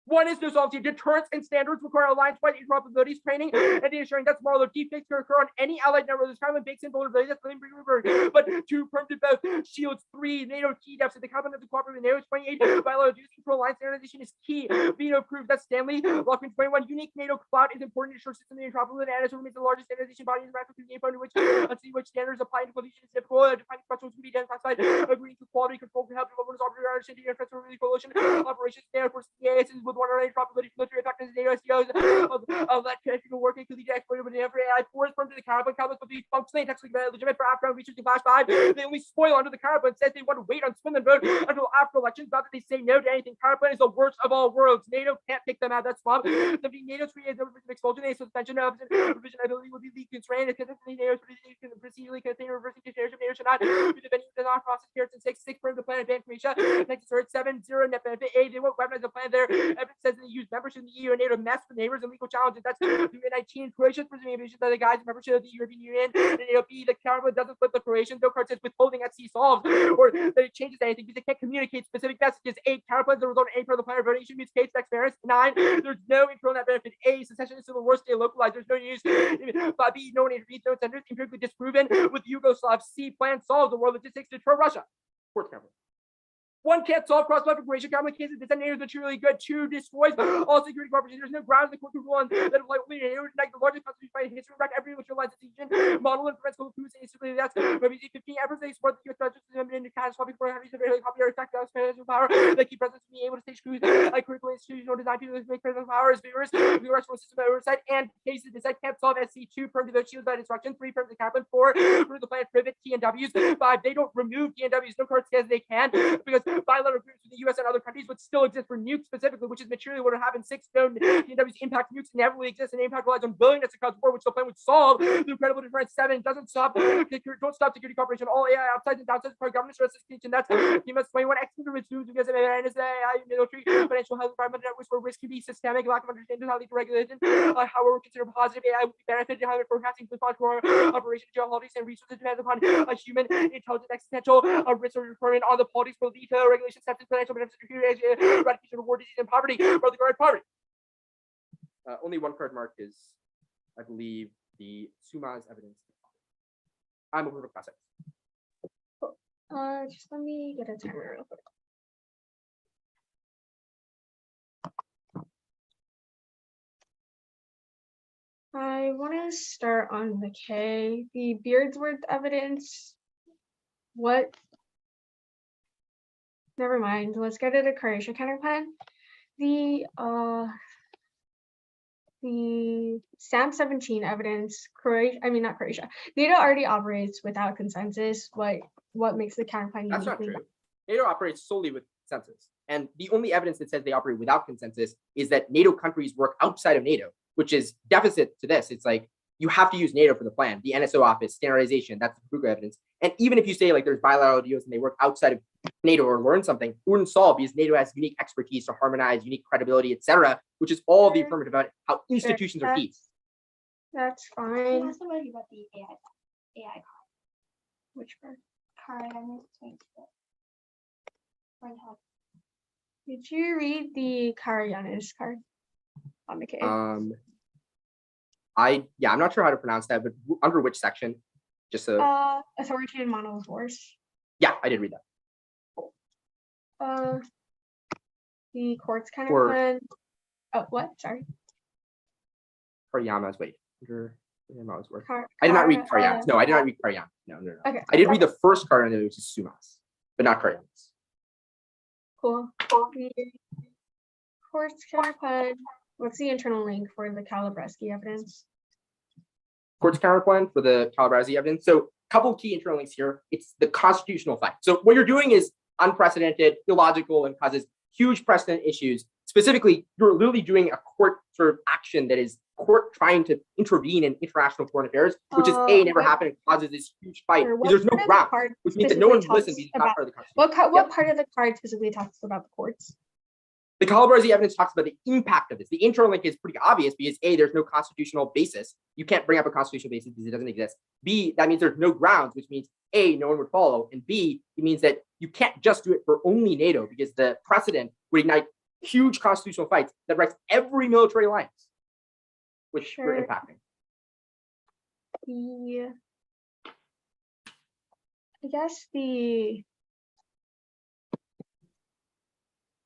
One is no sovereignty. Deterrence and standards require alliance-wide interoperability training and the ensuring that small defects can occur on any allied network. This kind of bakes in vulnerability. That's the revert. But 2, permanent both shields. 3, NATO key deficit. The component of the cooperative NATO 28. Bilateral dues control alliance standardization is key. Veto proof. That's Stanley. Lockman 21. Unique NATO cloud is important to ensure system interoperability and it remains the largest standardization body in the American Union under which standards apply to coalition is difficult. Defining thresholds can be identified. Agreeing to quality control can help developers operate understanding and transfer coalition operations. Standard for CAS is with one probability military effectiveness in AOCOs of that people working to lead to exploited with every AI force from the carbon but be functionally technically legitimate for Afghan research in Flash 5. They only spoil under the carbon says they want to wait on swim and vote until after elections, not that they say no to anything. Carbon is the worst of all worlds. NATO can't pick them out. That's swamp. The NATO's created no expulsion, a suspension of revision ability will be constrained. It's consistently NATO's procedurally contain reversing dictatorship. NATO should not be the venue of the non-process periods and 6 from the planet ban Croatia. Next is 7 0 net benefit. A, they won't weaponize the plan there. Evidence says they use membership in the EU and NATO to mess with neighbors and legal challenges. That's 19. Croatia's presuming ambitions that the guys membership of the European Union and NATO. B, the Cameroon doesn't flip the Croatian. No card says withholding at sea solves or that it changes anything because they can't communicate specific messages. 8, counterplans the result of any part of the planet voting issue means case taxpayers. 9, there's no internal net benefit. A, secession is still the worst day localized. There's no use. B, no one intervenes, no incentives, empirically disproven with Yugoslav. C, plan solves the world logistics to deter Russia. Fourth Cameroon. 1, can't solve cross-platform Croatia complications. Disseminators are truly good. 2, destroys all security cooperation. There's no grounds in the court to rule on that apply only to like the largest constitution fight in history. Back every which relies on decision model and prevents coups and instability. That's maybe 15 efforts they support the U.S. budget system into catastrophic for countries that really copy our attack that of power. They keep presidents being able to stage coups like critical institutional design people to make presidents power as viewers. The rest system oversight and cases decide can't solve. SC2 perm to the shields by destruction. 3, perm to carbon. 4, through the planet privet TNWs. 5, they don't remove TNWs. No card says they can because bilateral agreements with the U.S. and other countries would still exist for nukes specifically, which is materially what would happen. 6, known TNWs impact nukes inevitably exist and impact relies on willingness to cause war, which the plan would solve through credible deterrence. 7, doesn't stop don't stop security cooperation. All AI upsides and downsides for government stress extinction. That's must 21 excellent resumes because of military, financial health, environmental networks where risk can be systemic, lack of understanding how to regulation. However, consider positive AI would be benefited how forecasting response to our operation geopolitics and resources depends upon a human intelligence existential risks are reported on the policies for lead to regulation steps and financial benefits, eradication of war, disease, and poverty, or the guard poverty. Only 1 card mark is, I believe, the Suma's evidence. I'm over the classic. Just let me get a timer real quick. I want to start on the K. The Beardsworth evidence. What? Never mind. Let's get to the Croatia counterplan. The SAM 17 evidence. Not Croatia. NATO already operates without consensus. What makes the counterplan? That's not true. NATO operates solely with consensus, and the only evidence that says they operate without consensus is that NATO countries work outside of NATO, which is deficit to this. It's like you have to use NATO for the plan, the NSO office, standardization, that's the Kruger evidence. And even if you say like there's bilateral deals and they work outside of NATO or learn something, it wouldn't solve because NATO has unique expertise to harmonize, unique credibility, etc., which is all the affirmative about how institutions are key. That's fine. Also worried about the AI card. Which part? Card, I need to change it. Did you read the Karayanis card on the K? I'm not sure how to pronounce that, but under which section? Just so. Authoritarian model of force. Yeah, I did read that. The court's Or- counterplan. Oh, what? Sorry. Kariyama's wait. Kariyama's work. Kar- I did not read Kar- Kariyama's. No, I did not read Kariyama. No. Okay. I did read the first Kariyama, which is Sumas, but not Kariyama's. Cool. The court's counterplan. What's the internal link for the Calabresi evidence? Court's counterplan for the Calabresi evidence. So, a couple key internal links here. It's the constitutional fight. So, what you're doing is unprecedented, illogical, and causes huge precedent issues. Specifically, you're literally doing a court sort of action that is court trying to intervene in international foreign affairs, which is never what- happened and causes this huge fight. Or Because there's no part of the ground, card which means that no one specifically listens because talks it's not about- part of the constitution. What part of the card specifically talks about the courts? The Calabresi evidence talks about the impact of this. The internal link is pretty obvious because A, there's no constitutional basis. You can't bring up a constitutional basis because it doesn't exist. B, that means there's no grounds, which means A, no one would follow. And B, it means that you can't just do it for only NATO because the precedent would ignite huge constitutional fights that wrecks every military alliance, which we're Sure. impacting. I guess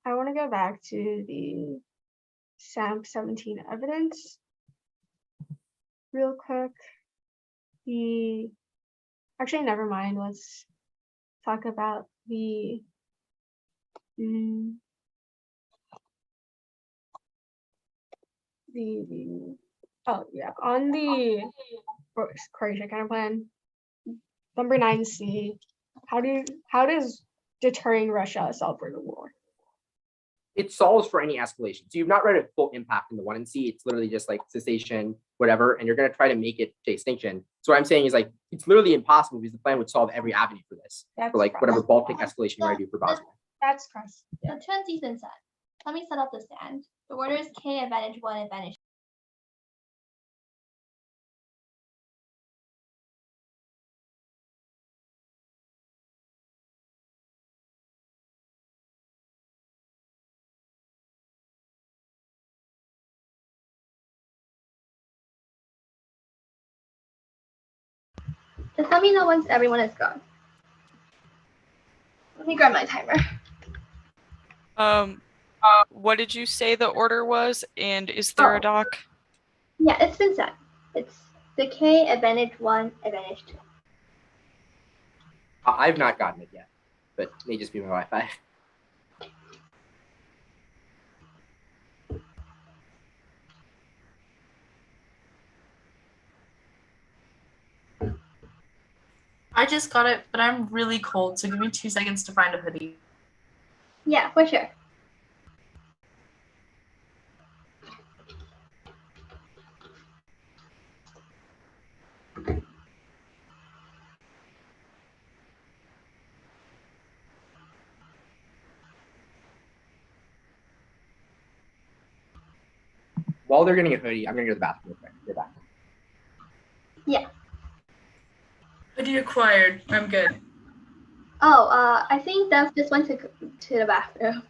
I want to go back to the SAMP 17 evidence real quick. Actually, never mind. Let's talk about on the Croatia counterplan, number 9C. How does deterring Russia solve for the war? It solves for any escalation. So you've not read a full impact in the 1 and C. It's literally just like cessation, whatever, and you're going to try to make it to extinction. So what I'm saying is like, it's literally impossible because the plan would solve every avenue for this, for like whatever Baltic escalation you want to do for Bosnia. That's cross. The turn season set. Let me set up the stand. The order is K advantage 1 advantage. Just let me know once everyone is gone. Let me grab my timer. What did you say the order was? And is there a doc? Yeah, it's been set. It's the K advantage 1 advantage 2. I've not gotten it yet, but it may just be my Wi-Fi. I just got it, but I'm really cold, so give me 2 seconds to find a hoodie. Yeah, for sure. While they're getting a hoodie, I'm going to go to the bathroom real quick. You're back. Yeah. Hoodie acquired. I'm good. Oh, I think Dev just went to the bathroom.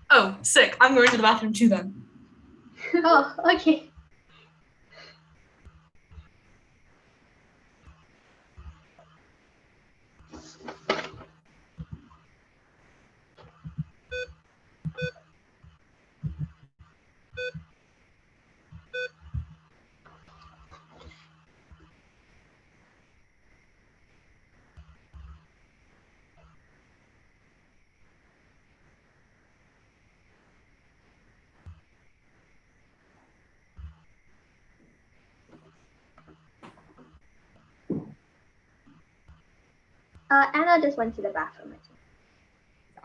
Oh, sick. I'm going to the bathroom too then. Oh, okay. Anna just went to the bathroom.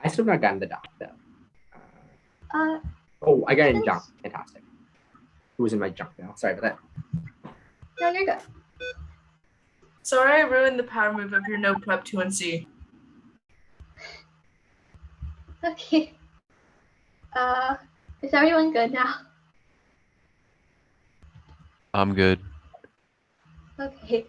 I still have not gotten the doc though. Oh, I got it in junk. Fantastic. It was in my junk mail. Sorry about that. No, you're good. Sorry I ruined the power move of your no prep 2 and C. Okay. Is everyone good now? I'm good. Okay.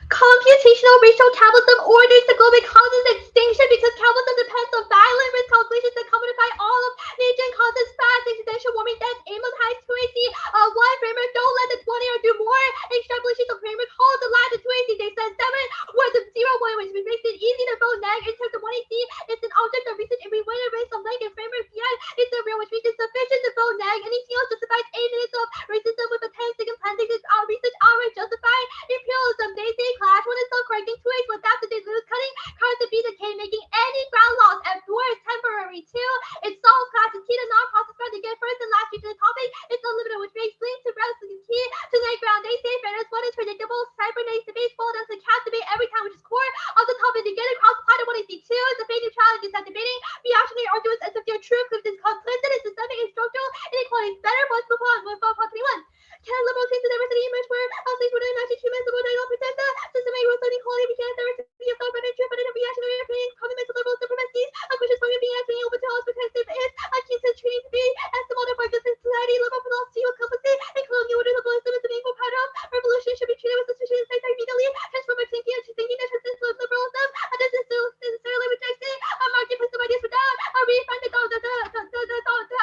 Computer computational racial capitalism orders the global causes extinction because capitalism depends on violent risk calculations that commodify all of nature and causes fast exponential warming deaths. Aim of high 2AC. One framework, don't let the 20 or do more. Extrapolations of framework holds the line to 2AC. They said 7 words of 0 1, which makes it easy to vote neg. In terms of 1AC, it's an object of research every way based on length and framework PI. It's a real, which makes it sufficient to vote neg. Anything else justifies 8 minutes of racism with a 10-second plan. This is our research hours justify imperialism. They say clash when it's not correcting 2H without the they lose cutting cards to be decay, making any ground loss at worst temporary. 2, it's solve clash is key to non-process ground to get first and last to the topic. It's unlimited, which makes link to rest is key to night ground. They say fairness, one is predictable. Cybernetics debate fall down to cat debate every time, which is core of the topic to get across the plot of 1AC. 2 is the fate neutrality is that debating reactionary arguments as if they're true because it's complicit in systemic and structural inequalities. Better voice before on 21. Can liberal take the diversity image where things would imagine humans would not pretend that systemic rules of equality we can't diversity of thought but in true but in a reactionary opinion fundamental liberal supremacies a Christian point of being actually open to all protective is akin to treating to be as the modern part of society liberal philosophy will complicate and colonial order liberalism is the main part of revolution should be treated with suspicion and faith immediately transformative thinking into thinking that transcends liberalism and doesn't necessarily rejecting a marketplace of ideas without a refund the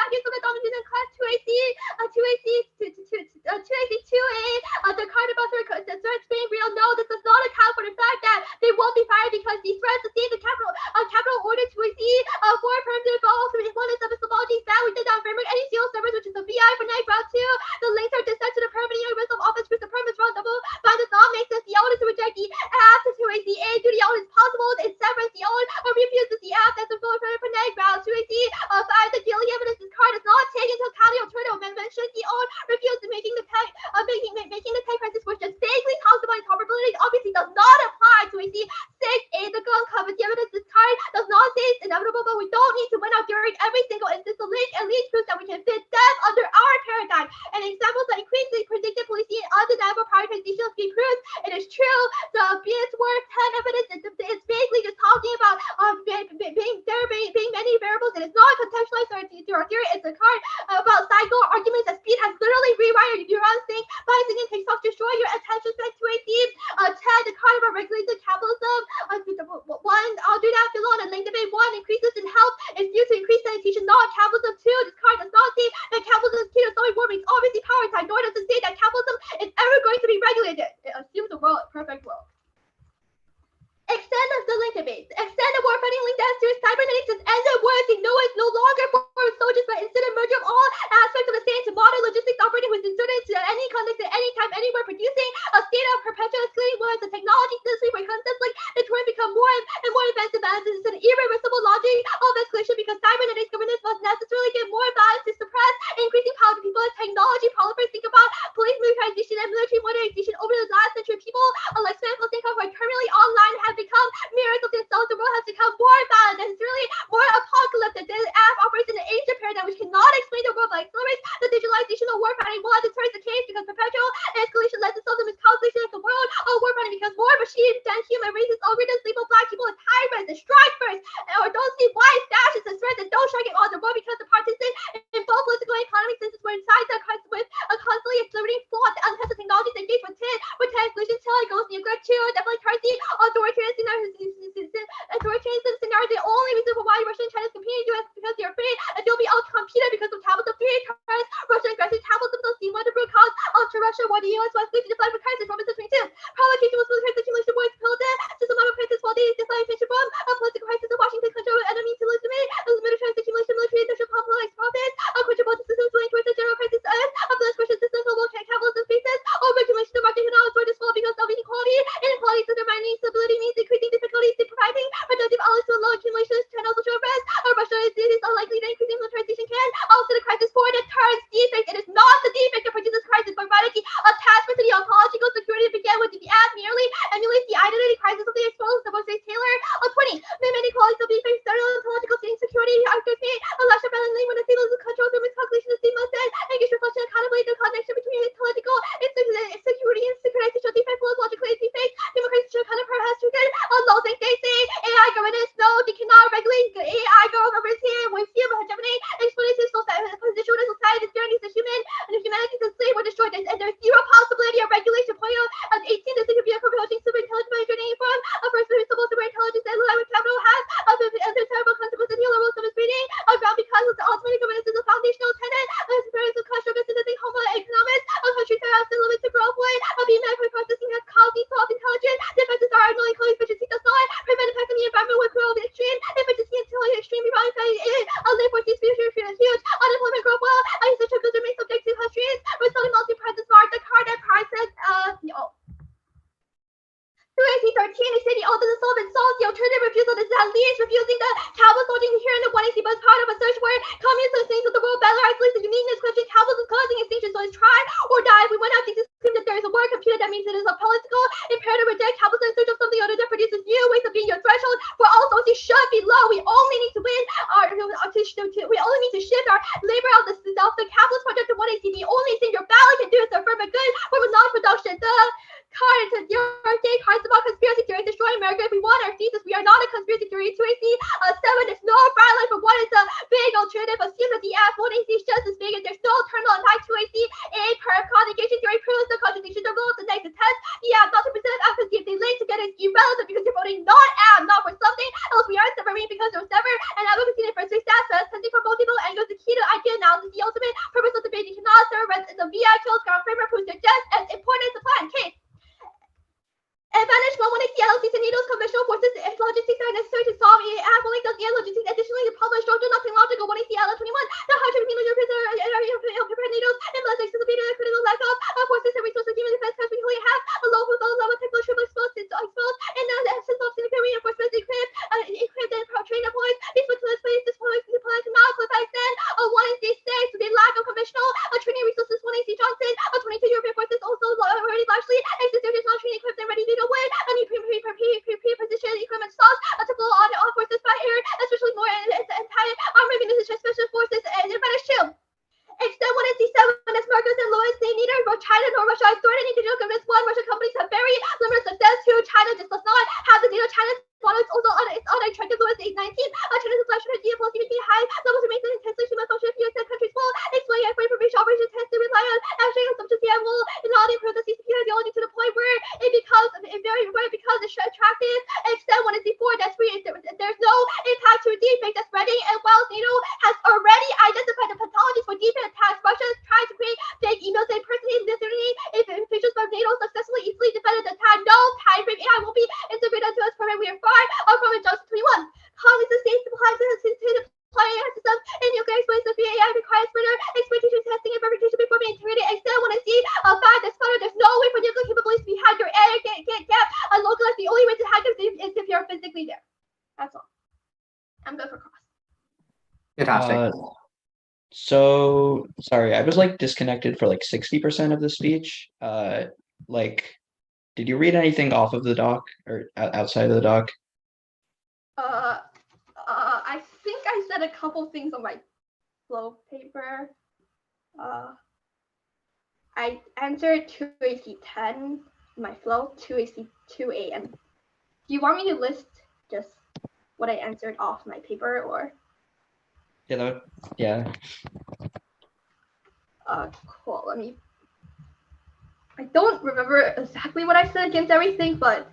ideas of the dominant and class 2AC 2A, the card about the threats being real. No, this does not account for the fact that they won't be fired because these threats sustain the capital order 2AC for primitive also one is epistemology that we did that framework any seal servers which is the VI for night route 2. The links are distant to the permanent universal office with the premise run double by the thought makes us the eldest to reject the app to 2AC. A do the eldest possible it severs the old or refuses the app that's a full for night route 2AC. 5 the daily evidence this card is not taken into account the alternative mentioned the old refused making the tech making the tech crisis which just vaguely talks about interoperability obviously does not apply to AC. 6A the gun covers the evidence this card does not say it's inevitable but we don't need to win out during every single instance. The link at least proves that we can fit them under our paradigm and examples that increasingly predicted policing undeniable prioritization of key proofs. It is true the BS work 10 evidence it's vaguely just talking about being many variables and it's not contextualized to our theory. It's a card about cycle arguments that speed has literally rewired neurons think by singing takes off destroy your attention span to a theme. 10 the card about regulated capitalism. 1 I'll do that below and link debate 1 increases in health is due to increased sanitation not capitalism. 2 this card does not say that capitalism is key to solving war makes obviously power side nor does it say that capitalism is ever going to be regulated. It assumes a perfect world. Extend the link debate. Extend the war fighting link dance to cybernetics has ended wars. No, it's no longer for soldiers, but instead a merger of all aspects of the state to modern logistics operating with inserted into any context at any time, anywhere, producing a state of perpetual escalating wars. The technology industry where concepts like the term become more and more advanced as it's an irreversible logic of escalation because cybernetics governance must necessarily get more violence to suppress increasing power to people as technology proliferates. Think about police militarization and military modernization over the last century. People like Samantha Think who are currently online have become mirrors of themselves. The world has become more violent and it's really more apocalyptic. The app operates in an ancient paradigm which cannot explain the world but accelerates the digitalization of warfighting. While it determines the case because perpetual escalation lends itself to miscalculation of the world of warfighting because more machines than human races algorithms label black people as high risk and strike first or don't see white dashes and threats and don't strike at all the world because the participants in both political and economic senses were inside the crisis with a constantly accelerating flawed the untested technologies engaged with escalation till it goes nuclear 2 definitely currency authoritarian scenario. The only reason for why Russia and China is competing is because they're afraid that they'll be outcompeted because of capitalism. 3 turns Russian aggressive capitalism will see one of the root cause to Russia why the US was going to deflect the crisis. Robinson 22 provocation was military accumulation boys killed it system of crisis they say the ultimate solvent solves the alternative refusal is at least refusing the Cowboys holding here in the 1AC but part of a search where communist things of the world battle isolates the uniqueness question Cowboys is causing extinction, so it's try or die. If we went out to claim that there is a word computer, that means it is a political imperative to reject Cowboys in search of something other that produces new ways of being your threshold where all sources should be low. We only need to win we only need to shift our labor out the capitalist project to 1AC. The only thing your ballot can do is affirm a good form of non-production. The card to your day cards about conspiracy theories destroy America. If we want our thesis, we are not a conspiracy theory. 2AC 7 is no violent, but what is a big alternative? Assume that the app 1AC is just as big and there's no terminal unlike 2AC. A per conjugation theory proves the contradiction of rules. The next test, yeah, not to present advocacy if they link together is irrelevant because you're voting not app, not for something else. We aren't submarine because there was never an advocacy in the first place. That's testing for multiple angles. The key to idea analysis, the ultimate purpose of debate. You cannot serve as the VI kills ground framework proves they're just as important as the plan. Case. Advantage 1AC LLC Needles conventional forces and logistics are necessary to solve a only does and logistics. Additionally, the problem is structural, nothing logical. 1AC LL21. The hard to prepare needles and blood accessibility to critical lack of forces and resources. Human defense because we only have a low level technical triple exposed and the absence of significant reinforcements equipped and trained employees. These deployments cannot clip by extent of 1AC 6 with a lack of conventional training resources. 1AC Johnson 22 European forces also already largely exist. There is not training equipped and ready to away any pre-position equipment sauce to blow on forces by air, especially more anti-armor munitions, special forces, and advantage 2. Extend 1AC 7 as Marcos and Lawrence say neither China nor Russia is stored any digital governments. One, Russian companies have very limited success. Two, China just does not have the data. China's model is also unattractive. Lawrence 819. China's slash strategy policy making high levels of maintenance intensely human function. If U.S. countries will explain and information operations tends to rely on abstract assumptions. The will not improve the CCP ideology to the point where it becomes it's attractive. Extend 1AC 4. That's free. There's no impact to defect that's spreading. And while NATO has already identified the pathologies for defect attacks, Russia is trying to create fake emails and impersonate disability. If officials from NATO successfully easily defended the attack, no time frame AI will be integrated into its program. We are far from it. Johnson 21. Congress and states supply to deploy AI systems in nuclear explosives. The AI requires further experimentation, testing, and verification before being integrated. Extend 1AC 5. That's further. There's no way for nuclear capabilities to be hacked or air get gap localized. The only way to hack them is if you're physically there. That's all. I'm good for cross. Fantastic. So sorry, I was like disconnected for like 60% of the speech. Like, did you read anything off of the doc or outside of the doc? I think I said a couple things on my flow paper. I answered 2AC 10 in my flow, 2AC 2A, and do you want me to list just what I answered off my paper or? Yeah. Cool. I don't remember exactly what I said against everything, but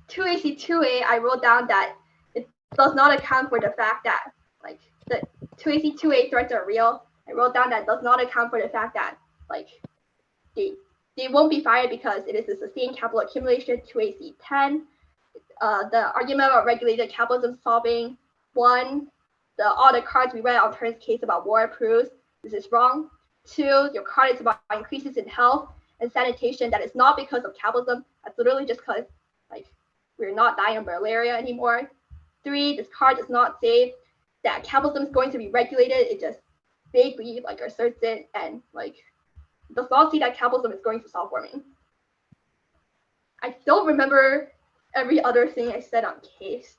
2AC 2A, I wrote down that it does not account for the fact that like the 2AC 2A threats are real. I wrote down that does not account for the fact that like they won't be fired because it is a sustained capital accumulation. 2AC 10, the argument about regulated capitalism solving all the cards we read on Turn's case about war proves this is wrong. 2, your card is about increases in health and sanitation that is not because of capitalism. That's literally just because like we're not dying of malaria anymore. 3, this card does not say that capitalism is going to be regulated. It just vaguely like asserts it and like does not see that capitalism is going to solve warming. I don't remember every other thing I said on case.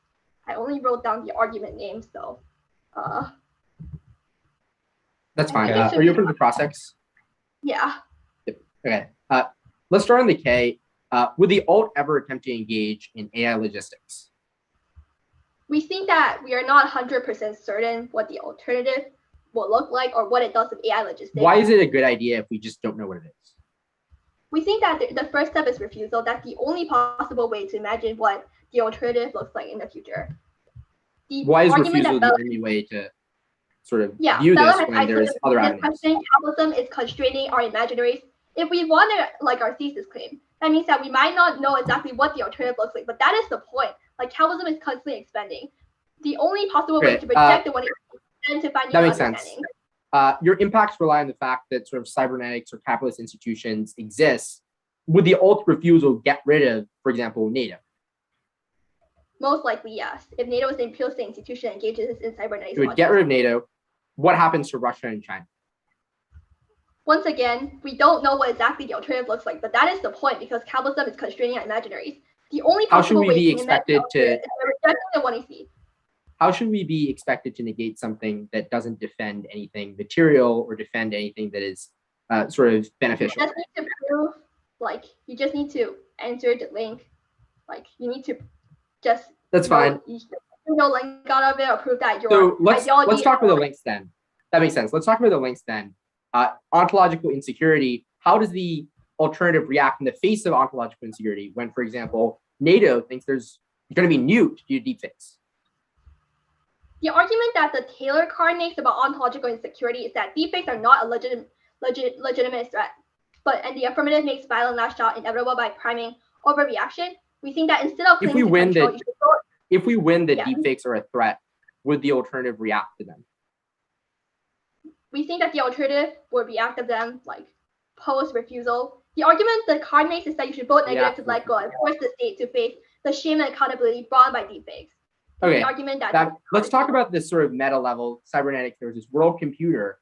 I only wrote down the argument names though. That's fine. think it should Are you be- open to the process? Yeah. Okay. Let's start on the K. Would the alt ever attempt to engage in AI logistics? We think that we are not 100% certain what the alternative will look like or what it does with AI logistics. Why is it a good idea if we just don't know what it is? We think that the first step is refusal. That's the only possible way to imagine what the alternative looks like in the future. Why is argument refusal that the only way to sort of Yeah, view Bella this has when there's isolated other the avenues? question, capitalism is constraining our imaginaries. If we want to, like our thesis claim, that means that we might not know exactly what the alternative looks like, but that is the point. Like capitalism is constantly expanding. The only possible way Okay, to reject the one is to find that new makes sense. understanding. Your impacts rely on the fact that sort of cybernetics or capitalist institutions exist. Would the alt refusal get rid of, for example, NATO? Most likely, yes. If NATO is an imperial state institution and engages in cybernetics, It would get rid of NATO. What happens to Russia and China? Once again, we don't know what exactly the alternative looks like, but that is the point because capitalism is constraining our imaginaries. The only How should possible we way be to invent the expected to- alternative is by rejecting the 1AC. How should we be expected to negate something that doesn't defend anything material or defend anything that is sort of beneficial? You just need to prove, like, you just need to answer the link. Like, you need to just. That's fine. Link out of it or prove that your So let's ideology. talk about the links then. That makes sense. Let's talk about the links then. Ontological insecurity. How does the alternative react in the face of ontological insecurity when, for example, NATO thinks there's going to be nuked due to deepfakes? The argument that the Taylor card makes about ontological insecurity is that deepfakes are not a legitimate threat, and the affirmative makes violent lash out inevitable by priming overreaction. We think that instead of If we win that Yeah. deepfakes are a threat, would the alternative react to them? We think that the alternative would react to them like post refusal. The argument the card makes is that you should vote negative to let go and force the state to face the shame and accountability brought by deepfakes. Okay, The argument that let's talk about this sort of meta level cybernetics. There's this world computer.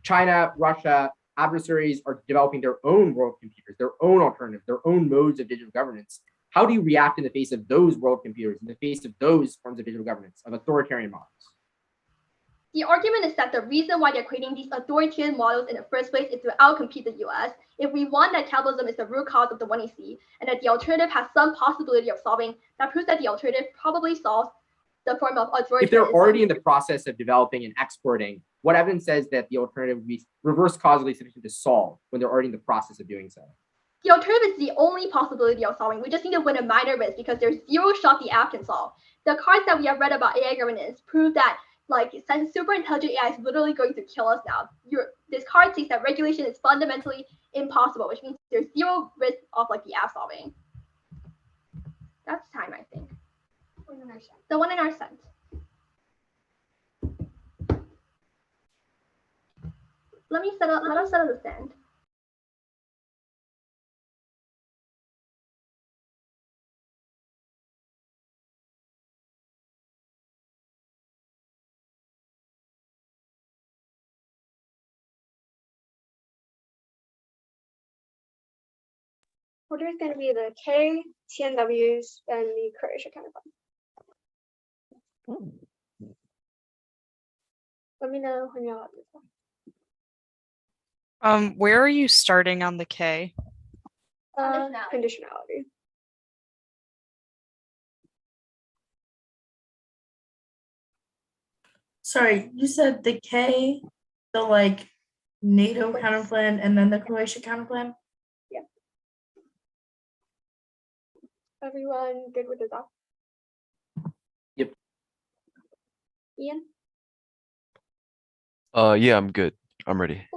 China, Russia, adversaries are developing their own world computers, their own alternatives, their own modes of digital governance. How do you react in the face of those world computers, in the face of those forms of digital governance, of authoritarian models? The argument is that the reason why they're creating these authoritarian models in the first place is to outcompete the US. If we want that capitalism is the root cause of the 1AC and that the alternative has some possibility of solving, that proves that the alternative probably solves the form of authoritarianism. If they're already in the process of developing and exporting, what evidence says that the alternative would be reverse causally sufficient to solve when they're already in the process of doing so? The alternative is the only possibility of solving. We just need to win a minor risk because there's zero shot the app can solve. The cards that we have read about AI governance prove that since super intelligent AI is literally going to kill us now, this card states that regulation is fundamentally impossible, which means there's zero risk of the app solving. That's time, I think. The 1 in our cent. Let us settle the stand. Order is going to be the K, TNWs, and the Croatia counterpart. Let me know when you're allowed to. Where are you starting on the K? Conditionality. Sorry, you said the K, the NATO counterplan, and then the Croatia counterplan? Yeah. Everyone good with the doc? Yep. Ian? Yeah, I'm good. I'm ready.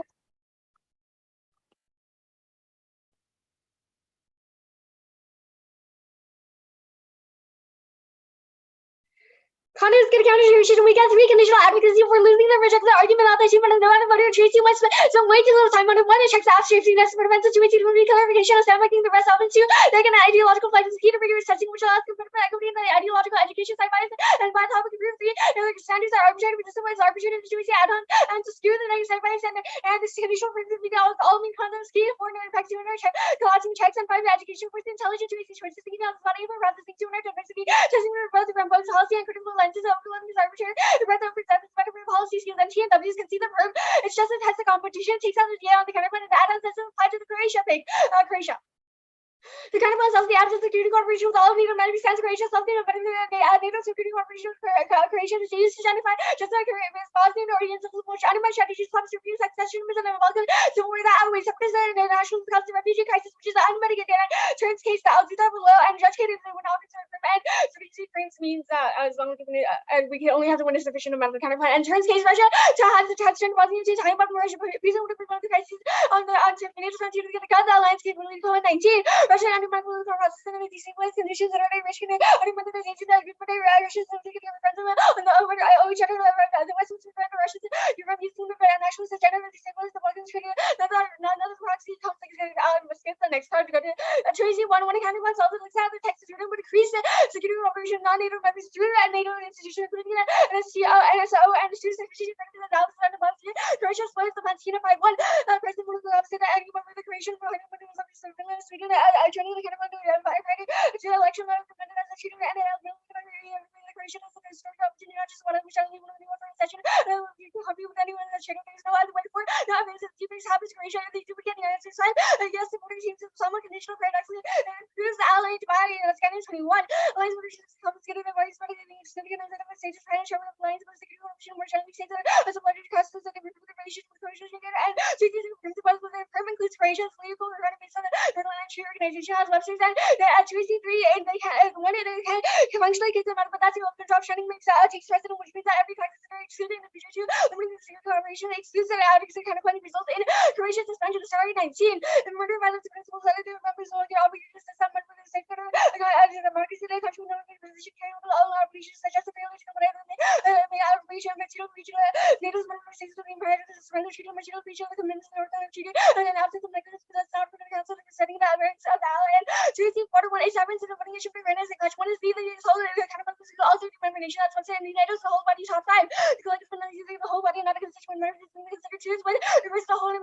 Connor's good counter-negotiation. We got 3 conditional advocacy for losing the reject the argument out that she wanted no one voted Tracy wants some way too little time on it. One, it checks out safety nets, but events situation will be clarification of stand making the rest of it too. They're gonna ideological flight is key to rigorous testing, which allows competitive equity in the ideological education side bias and by topic of free and the standards are arbitrary, but this is arbitrary to add on and to skew the negative side bias and this conditional frequency all mean condoms key for no impact to inner check collapsing checks and private education for the intelligent choices choices thinking out the money for processing to inner diversity testing for both the both policy and critical lenses of overloading is arbitrary. The breadth of presents better for policy skills and TNWs can see the proof. It's just a test of competition. It takes out the data on the counterpart and the add-ons doesn't apply to the Croatia page. Croatia. The counterpart sells the add-ons security corporation with all of NATO member stands Croatia sells the NATO security corporation with Croatia is used to identify just like Bosnian audience of which undermine strategies comes to refuse accessionism and welcome to worry that outweighs separation and national because the refugee crisis, which is the unmitigated data turns case that I'll do that below and judge cases they were not concerned from and so these frames means that as long as we can only have to win a sufficient amount of the counterplan. And turns case Russia to have the tax turn Bosnia to talking about Russia reason would have been the crisis on financial frontier to get the gun that landscape related to COVID-19. Russia under Michael process and destabilized conditions that are very risky under modernization that Russia's taking over on the over the West would prevent Russia's Europe using the nationalist agenda that destabilized the Balkans treaty. Another proxy conflict skip the next card to go to Tracy one counterplan also looks at the Texas freedom would increase the security operation non-NATO members through a NATO institution including NSO, and students strategic benefits and analysis and above Croatia splits the Pantina 5-1 President political opposite and for the creation of Finland, Sweden, joining the counterplan to the election of the as a shooter and the creation of the historic opportunity, not just one of which I only one of the one session. You can help you with anyone that's shooting. There's no other way for now. If the two things happens, Croatia, and they do begin the answer side. Yes, the border teams have somewhat conditional paradoxically improves the ally divide in Afghanistan 21. Alliance border teams confiscated the bodies, but the significant number of states trying to show up lines of the security option more generally states as a larger cost of the relations with Croatia and so these are the buzz with their permit includes Croatia's legal regarding based on the Netherlands organization has websites and at 2C3 and they can one it can functionally kick them out, but that's the open drop shining makes takes precedent, which means that every crisis is excluded in the future too. Limiting the secret collaboration excludes and advocacy kind of planning results in Croatia's suspension of Starry 19. The murder violence principles that the members will get obligated to system but for the sake of the democracy the country will not be position carry over all operations such as the failure to whatever may outreach and material regional NATO's member states will be imperative to surrender treaty material region of the commitments of the North Atlantic Treaty and an absence of mechanisms for the South African Council for setting the merits of the ally and Treaty 4187 to the voting issue for fairness and clutch one is the whole kind of also member nation that's what's in the NATO's the whole body top 5 the collective is using the whole body not a constituent member is considered choose but reverse the whole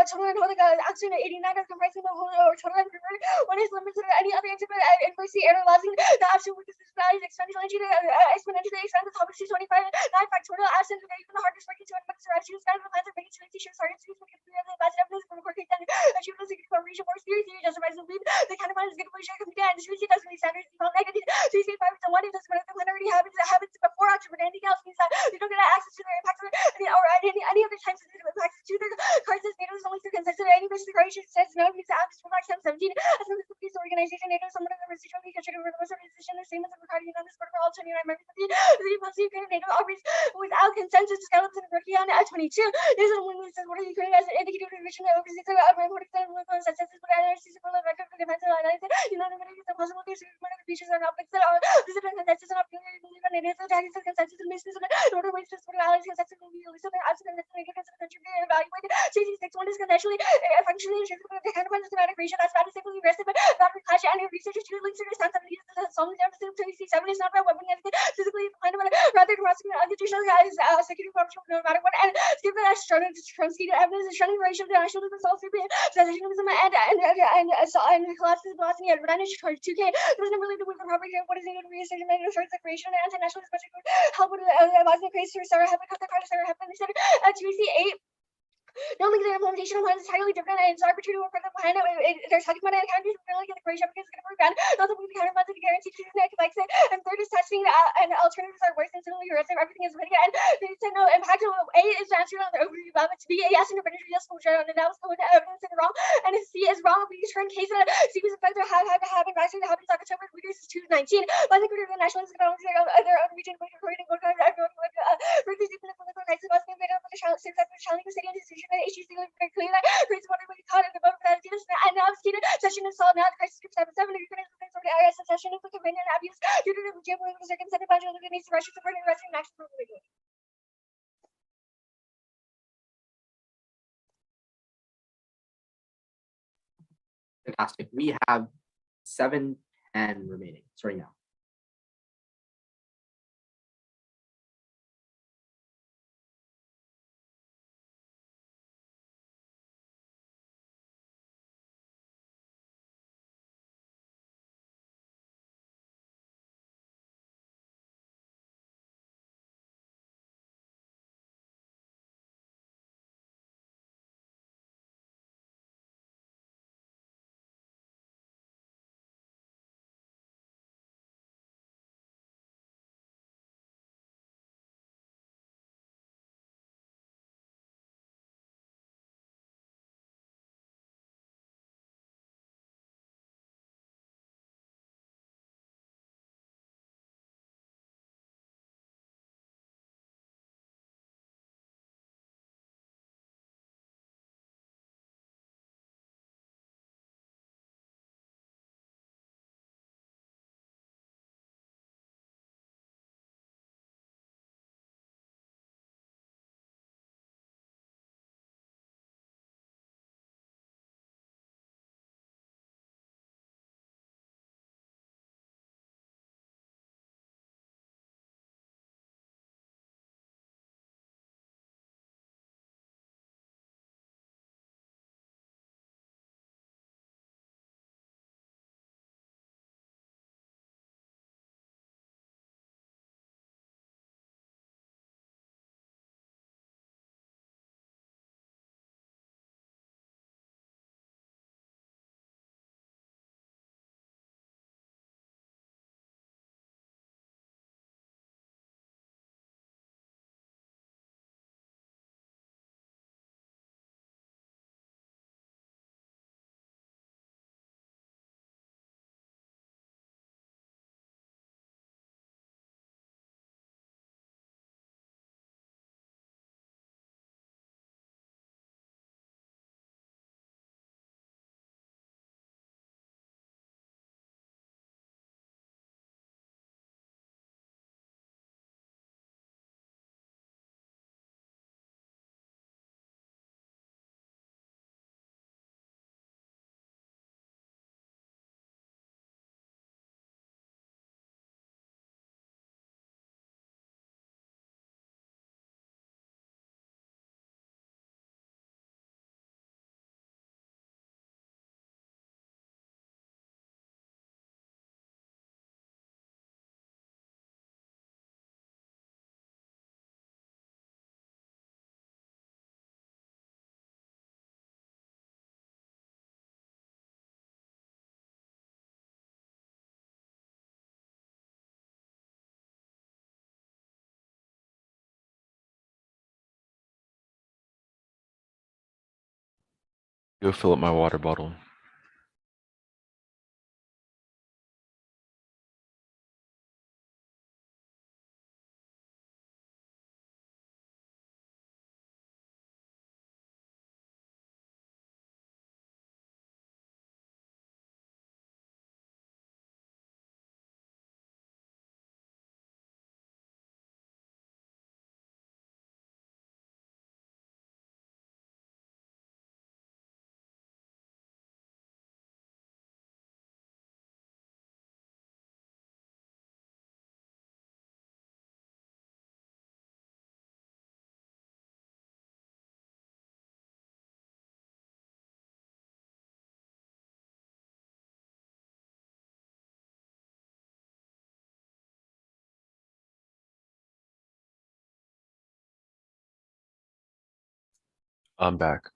total and whole action 89 is comprising the whole or total and converted one is limited to any other activity adversity and allowing the option with this values exponentially expand the topic to 25 9 factorial absent of even the hardest working to unbox the ratio span of the plans of making sure t-shirts started to use the best evidence from core case and achieve the secret cooperation more theory justifies the lead the kind of mind is good for sure computer and the doesn't need standards default negative 3 5 1 it doesn't matter the plan already happens before action but anything else means that they don't get access to their impacts or any other types of impacts to their crisis NATO is only through consensus any which the Croatia says no means that after 17 as a peace organization NATO is someone of the residual considered for the most organization the same as the Ricardo on this protocol all 29 members of the policy of NATO operates without consensus skeleton of Turkey on 22 this is when we says what are you creating as an indicative revision that oversees the important consensus but analysis of the record for defense alliance you know the many possible cases one of the features are not fixed this is a consensus and opportunity to believe in it is a tactics consensus and basis in order ways to support allies consensus will be elusive and absent and necessary against the country being evaluated CC61 is conventionally functionally the kind of systematic region as bad as simply aggressive but battery clash and researchers to links to the sense of the solving deficit to C7 is not about weapon anything physically defined but rather to prosecute unconditional security corruption no matter what and skip that struggle to Trumsky evidence is shunning racial nationalism assault secessionism and collapses of Bosnia and Revenge 2K doesn't really do with the property of what is needed to reassert and assurance the creation and anti-nationalist budget help with Bosnia praise to Sarah Heaven cut the card Sarah Heaven they said 2C8 no, like the implementation plan is entirely different and it's arbitrary to work for the plan. They're talking about it countries really get the Croatia because it's going to prevent not that we counter to guarantee to like it. And third is testing and alternatives are worse than simply erasive. Everything is winning and they said no impact of A is the answer on the overview about it to be a yes and a British yes for sure and that was going to evidence and wrong and if C is wrong we turn case that C was affected have rising that happens October leaders is 219 but I think the nationalists can only their own region but according to go for this even the political crisis was made up of the challenging city and decision that HGC clear that creates what we call it the vote for that and now it's heated session is solved now the crisis group 7 Ukraine is looking for the area session is looking for abuse due to the geopolitical circumstances budget needs to Russia supporting Russian action for the Fantastic. We have 7-10 remaining. Starting now. Go fill up my water bottle. I'm back.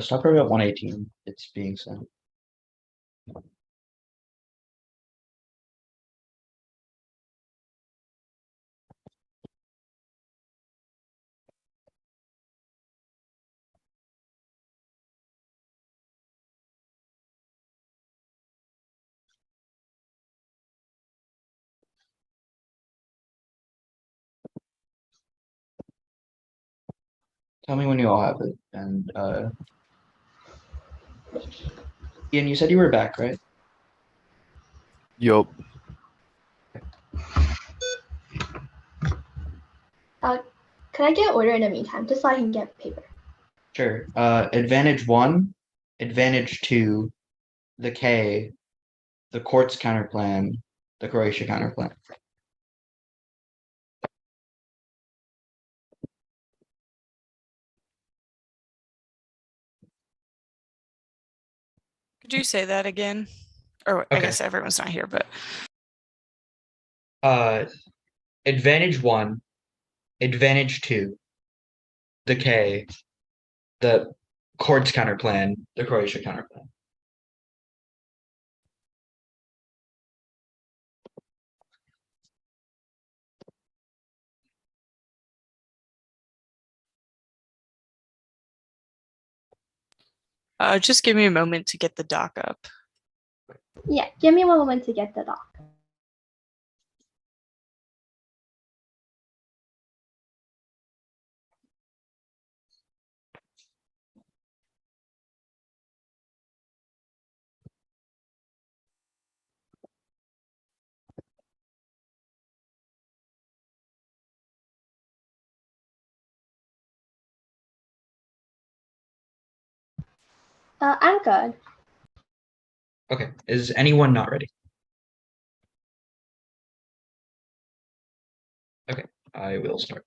Stop her at 118. It's being sent. Tell me when you all have it. And Ian, you said you were back, right? Yup. Could I get order in the meantime, just so I can get paper? Sure. Advantage 1, advantage 2, the K, the Courts counterplan, the Croatia counterplan. Could you say that again? Or I Okay. guess everyone's not here, but Advantage 1, advantage 2, the K, the Courts counterplan, the Croatia counterplan. just give me a moment to get the doc up. Yeah, give me one moment to get the doc. I'm good. Okay. Is anyone not ready? Okay, I will start.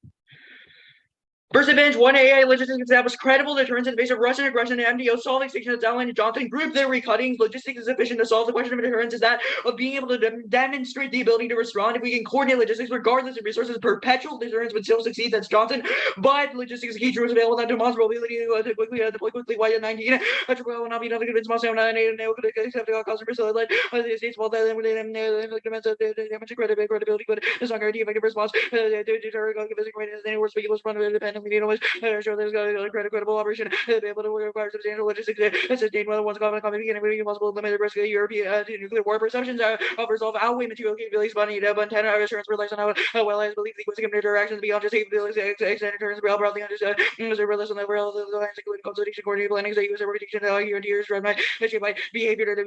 First advantage, one AI logistics established credible deterrence in the face of Russian aggression and MDO solving station that's outlined in Johnson Group. Their recutting logistics is sufficient to solve the question of deterrence is that of being able to demonstrate the ability to respond if we can coordinate logistics regardless of resources. Perpetual deterrence would still succeed. That's Johnson. But logistics is key to available that demonstrable ability to quickly deploy quickly. White at 19. Triple will not be enough to convince Moscow not to accept the cost of Brazil. The states will then damage credibility, but it's not guaranteed effective response. Deter physical any worse people respond to independently. Show there's a credible operation be able to require substantial logistics to sustain whether one's common beginning possible limit the risk of European nuclear war perceptions of resolve outweigh material capabilities but need antenna assurance relies on how well as believe linguistic interactions beyond just capabilities extended terms broadly understood realize on the real lines including consultation coordinated planning that use a repetition year to years drive by behavior to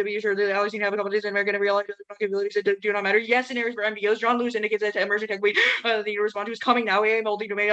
be sure that allies need to have competence in American and realize capabilities that do not matter. Yes, scenarios for MBOs. John Lewis indicates that emerging tech we need to respond to is coming now. AI multi-domain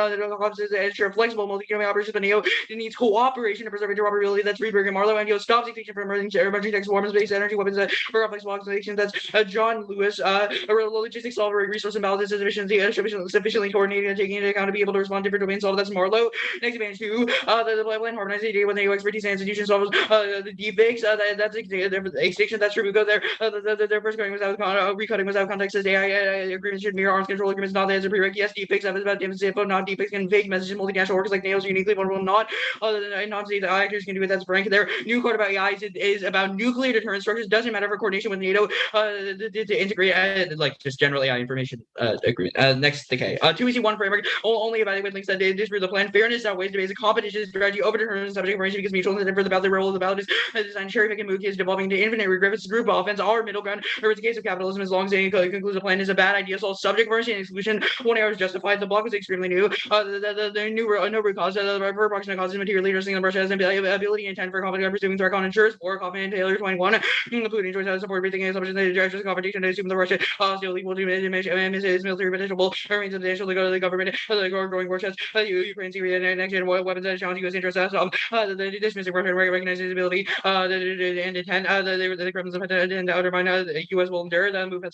ensure flexible multi-domain operations, but NEO needs cooperation to preserve interoperability. That's Friedberg and Marlowe. NEO stops extinction from emerging tech swarms-based energy weapons for replaceable organizations. That's John Lewis. A logistics solver, resource imbalances, sufficiently coordinated and taking into account to be able to respond to different domains solve. That's Marlowe. Next advantage 2, the pipeline harmonized data with NEO expertise and institution solves the deepfakes. That's extinction. That's true because their first going without recutting without context as AI agreements should mirror arms control agreements, not as a prereq. Yes, deepfakes have about info, not deepfakes can fake messages. Multinational workers like Nails uniquely vulnerable, not other than not say the actors can do it. That's Frank. Their new code about AI is about nuclear deterrence structures. Doesn't matter for coordination with NATO to integrate like just general AI information agreement. Next, the K. 2EC1 framework only evaluate links that disprove the plan. Fairness outweighs debates. Competition strategy over deterrence subject information because mutual incentive for the ballot. The role of the ballot is designed cherry picking move is devolving into infinite Griffith's group offense. Our middle ground, or it's a case of capitalism as long as they concludes the plan is a bad idea. So subject versus exclusion. 1 hour is justified. The block was extremely new. The new no root cause. The approximate causes material leaders single brush has ability and intent for confident pursuing threat on insurers or confident Taylor 21. Putin enjoys how to support everything assumptions that directions competition to assume the Russia still equal to military potential remains substantial to go to the government. The growing war chest. Ukraine, Syria, next gen weapons that challenge U.S. interests. The dismissing Russia recognizes his ability. And intent. The criminals and undermine the U.S. will endure. The movement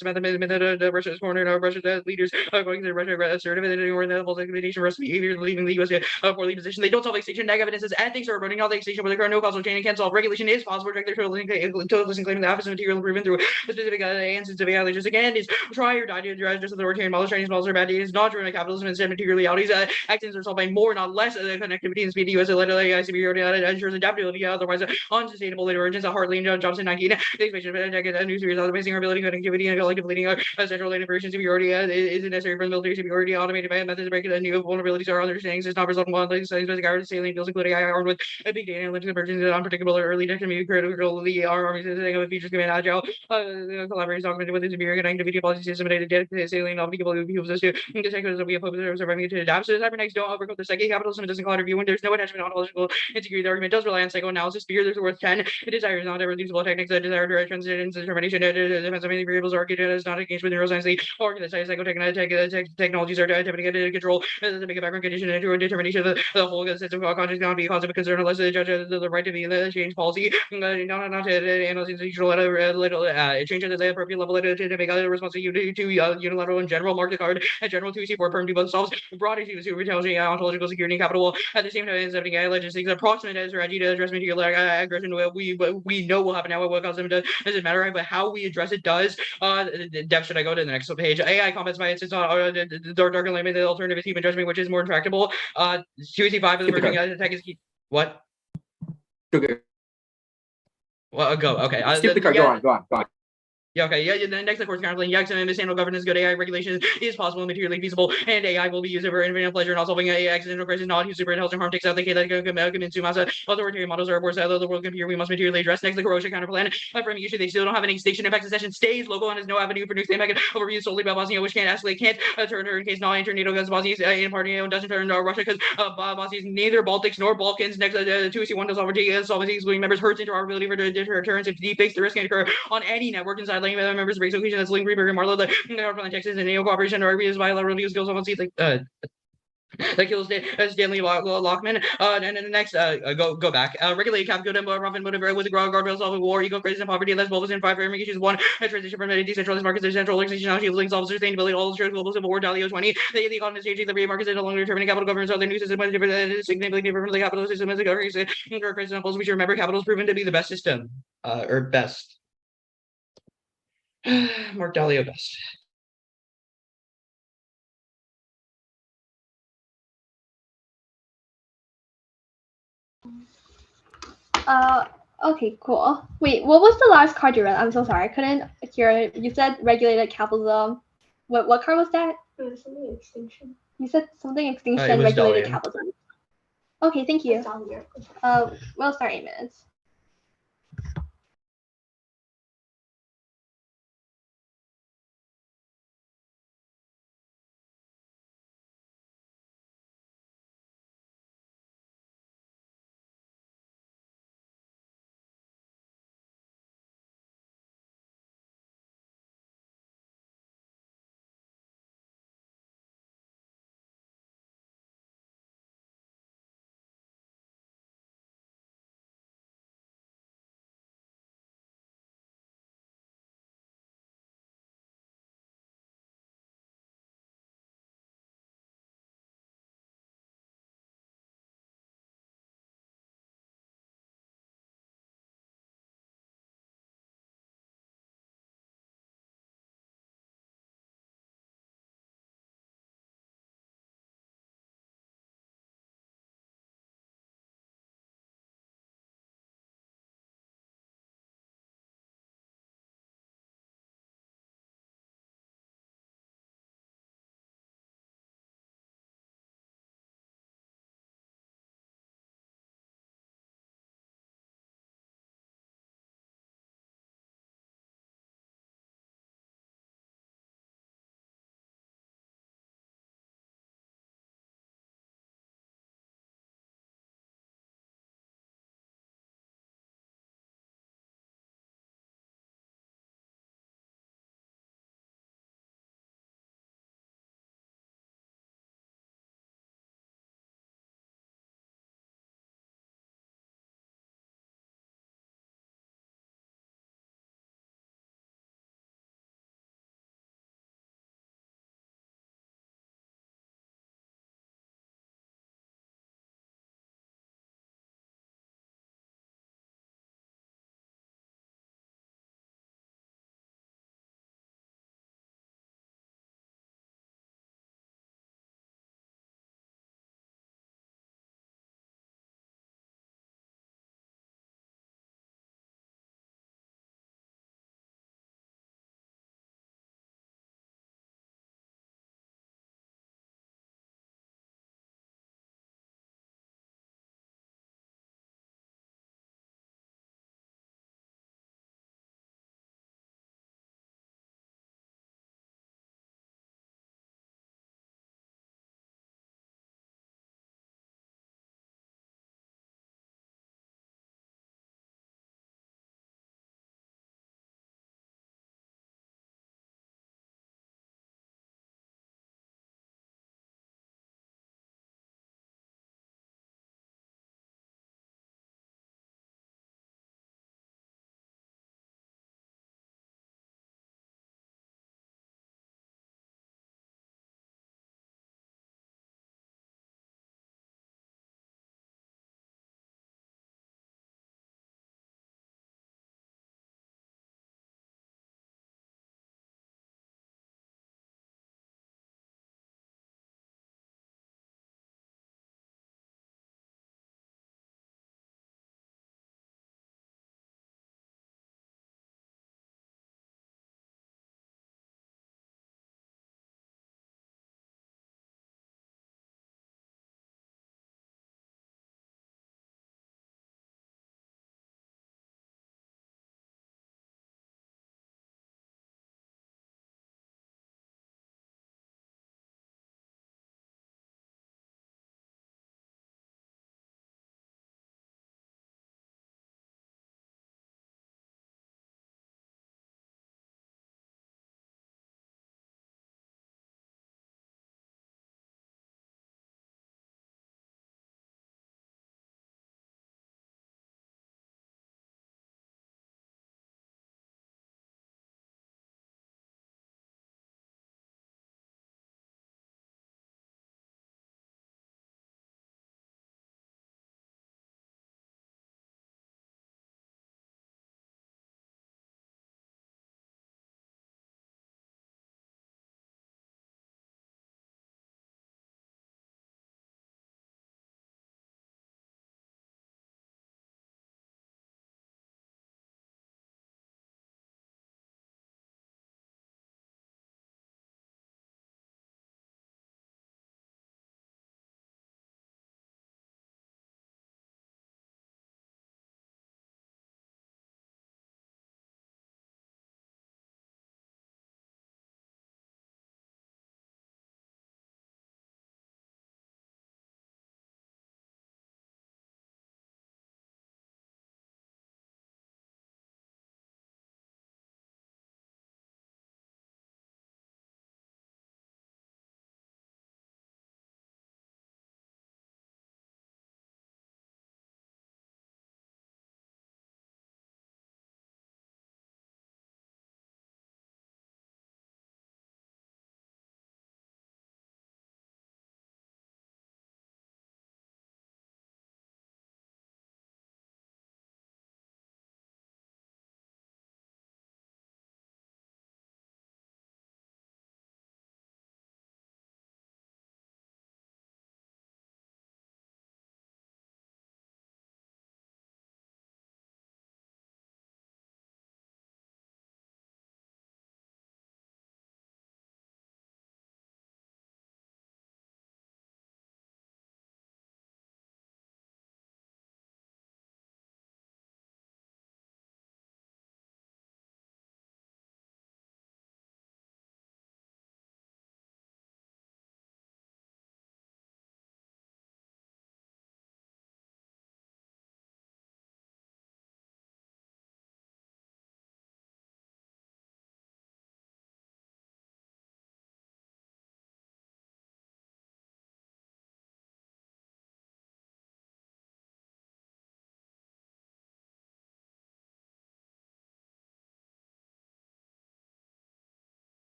the Russia's corner. Russia's leaders going to Russia assertive and ignoring the level of intimidation, Russian behavior, leaving the U.S. Poorly positioned. They don't solve extinction. Neg evidence is ethics are running out the extinction where there are no causal chain and can't solve. Regulation is possible. Reject their total claiming the opposite material improvement through the specific answers of AI. Just again is try or die to address just authoritarian models. Chinese models are bad. It is not driven by capitalism instead material realities. Accidents are solved by more, not less. Connectivity and speed. The U.S. AI superiority ensures adaptability. Otherwise, unsustainable emergence. Hartley and Johnson 19. The expansion of a new series optimizing our ability, connectivity, and collective leading. Central information superiority is necessary for military superiority. Automated by methods to break the new vulnerabilities or understandings. It's not result in one like specific hours salient deals including AI armed with big data analytics emergence and unpredictable or early detection may be critical. The armies of features can be agile. Collaboration augmented with superior connectivity policy system and data salient obligable people us to detect as we oppose surviving to adapt. So cybernetics don't overcome the psychic capitalism. It doesn't collide review when there's no attachment on ontological integrity. The argument does rely on psychoanalysis. Fear there's worth 10. It desires not reducible techniques that desire direct transition determination. Depends on many variables. Argued is not engaged with neuroscience. The argument that technologies are attempting to control the big background condition and determination of the whole system of conscious cannot be a cause of a concern unless the judge has the right to be in the change policy. Not to analyze institutional little change at the appropriate level to make other response to unilateral and general mark the card and general 2C4 perm do both solves broad issues who retaliate ontological security and capital at the same time as having logistics approximate as strategy to address material aggression. We know will happen now. What causes them to doesn't matter, but how we address it does. Depth, should I go to the next page? AI comments by it's not dark and limited. The alternative is human judgment, which is more intractable. 2C5 of the emerging attack is key. What? Okay. Well, go. Okay. Skip the card. Go on. Yeah, okay. Yeah, the next, of course, counterplaying yes, and mishandled governance, good AI regulation is possible and materially feasible, and AI will be used for infinite pleasure, not solving AI accidental crisis, not whose super intelligent harm takes out the kid that can into massa. Authoritarian models are worse out of the world computer. We must materially address next the corrosion counterplan. Framing issue, they still don't have any extinction impact. Session stays local and has no avenue for new impact overview solely by Bosnia, which can't escalate, can't turn her in case not enter NATO against Bosnia in party and doesn't turn Russia because Bosnia is neither Baltics nor Balkans. Next, 2C1 does overtake solvency excluding members hurts into our ability for deterrence if deepfakes the risk can occur on any network inside letting members break that's Link Reaper and Marlowe, the Texas and NATO cooperation are used bilateral deals goes on like that kills Stanley Lockman. And then the next, go back. Regulate cap good and profit motive with the guardrails solving war, ego crisis and poverty, less bulbous in 5 framing issues 1, a transition from a decentralized markets to centralization, healing solves sustainability, all the global civil war, Dalio 20, the economy changing the free markets in a longer determining capital governance, other new system, significantly different from the capital system as a government. Examples, we should remember capital is proven to be the best system, or best. Mark Dalio best. Okay, cool. Wait, what was the last card you read? I'm so sorry, I couldn't hear it. You said regulated capitalism. What card was that? It was something extinction. You said something extinction, was regulated Dalian. capitalism. Okay, thank you. That's all here. We'll start 8 minutes.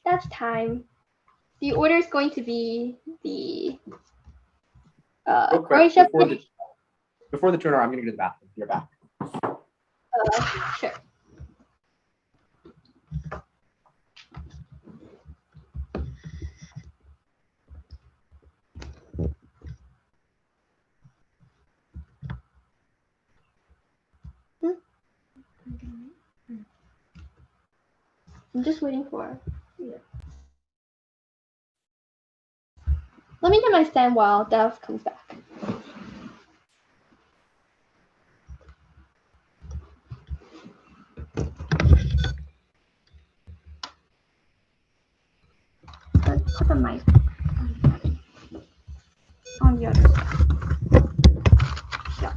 That's time. The order is going to be the Real quick, Croatia. before the turner, I'm gonna go to the bathroom. You're back. Sure. I'm just waiting for. Yeah. Let me get my stand while Dev comes back. Let's put the mic on the other side. Yeah.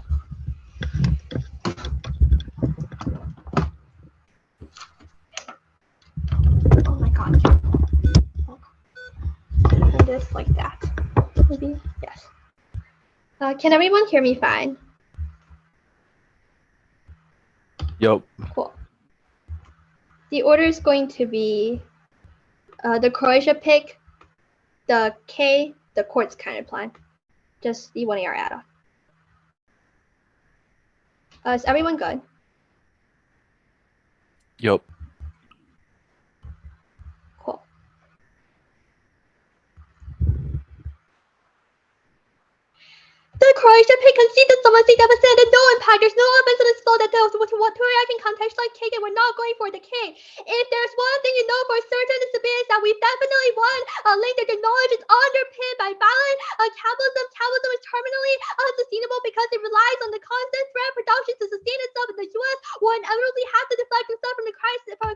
Oh my god. And just like that. Maybe, yes. Can everyone hear me fine? Yup. Cool. The order is going to be the Croatia pick, the K, the quartz counterplan. Just the 1 AR add-on. Is everyone good? Yup. Cool. The Croatia pick conceded someone devastated, no impact. There's no offense in this flow that tells what Turia can contextualize K, and we're not going for the K. If there's one thing you know for certain, it's that we've definitely won a link that the knowledge is underpinned by violent capitalism. Capitalism is terminally unsustainable because it relies on the constant threat of production to sustain itself, and the US will inevitably have to deflect itself from a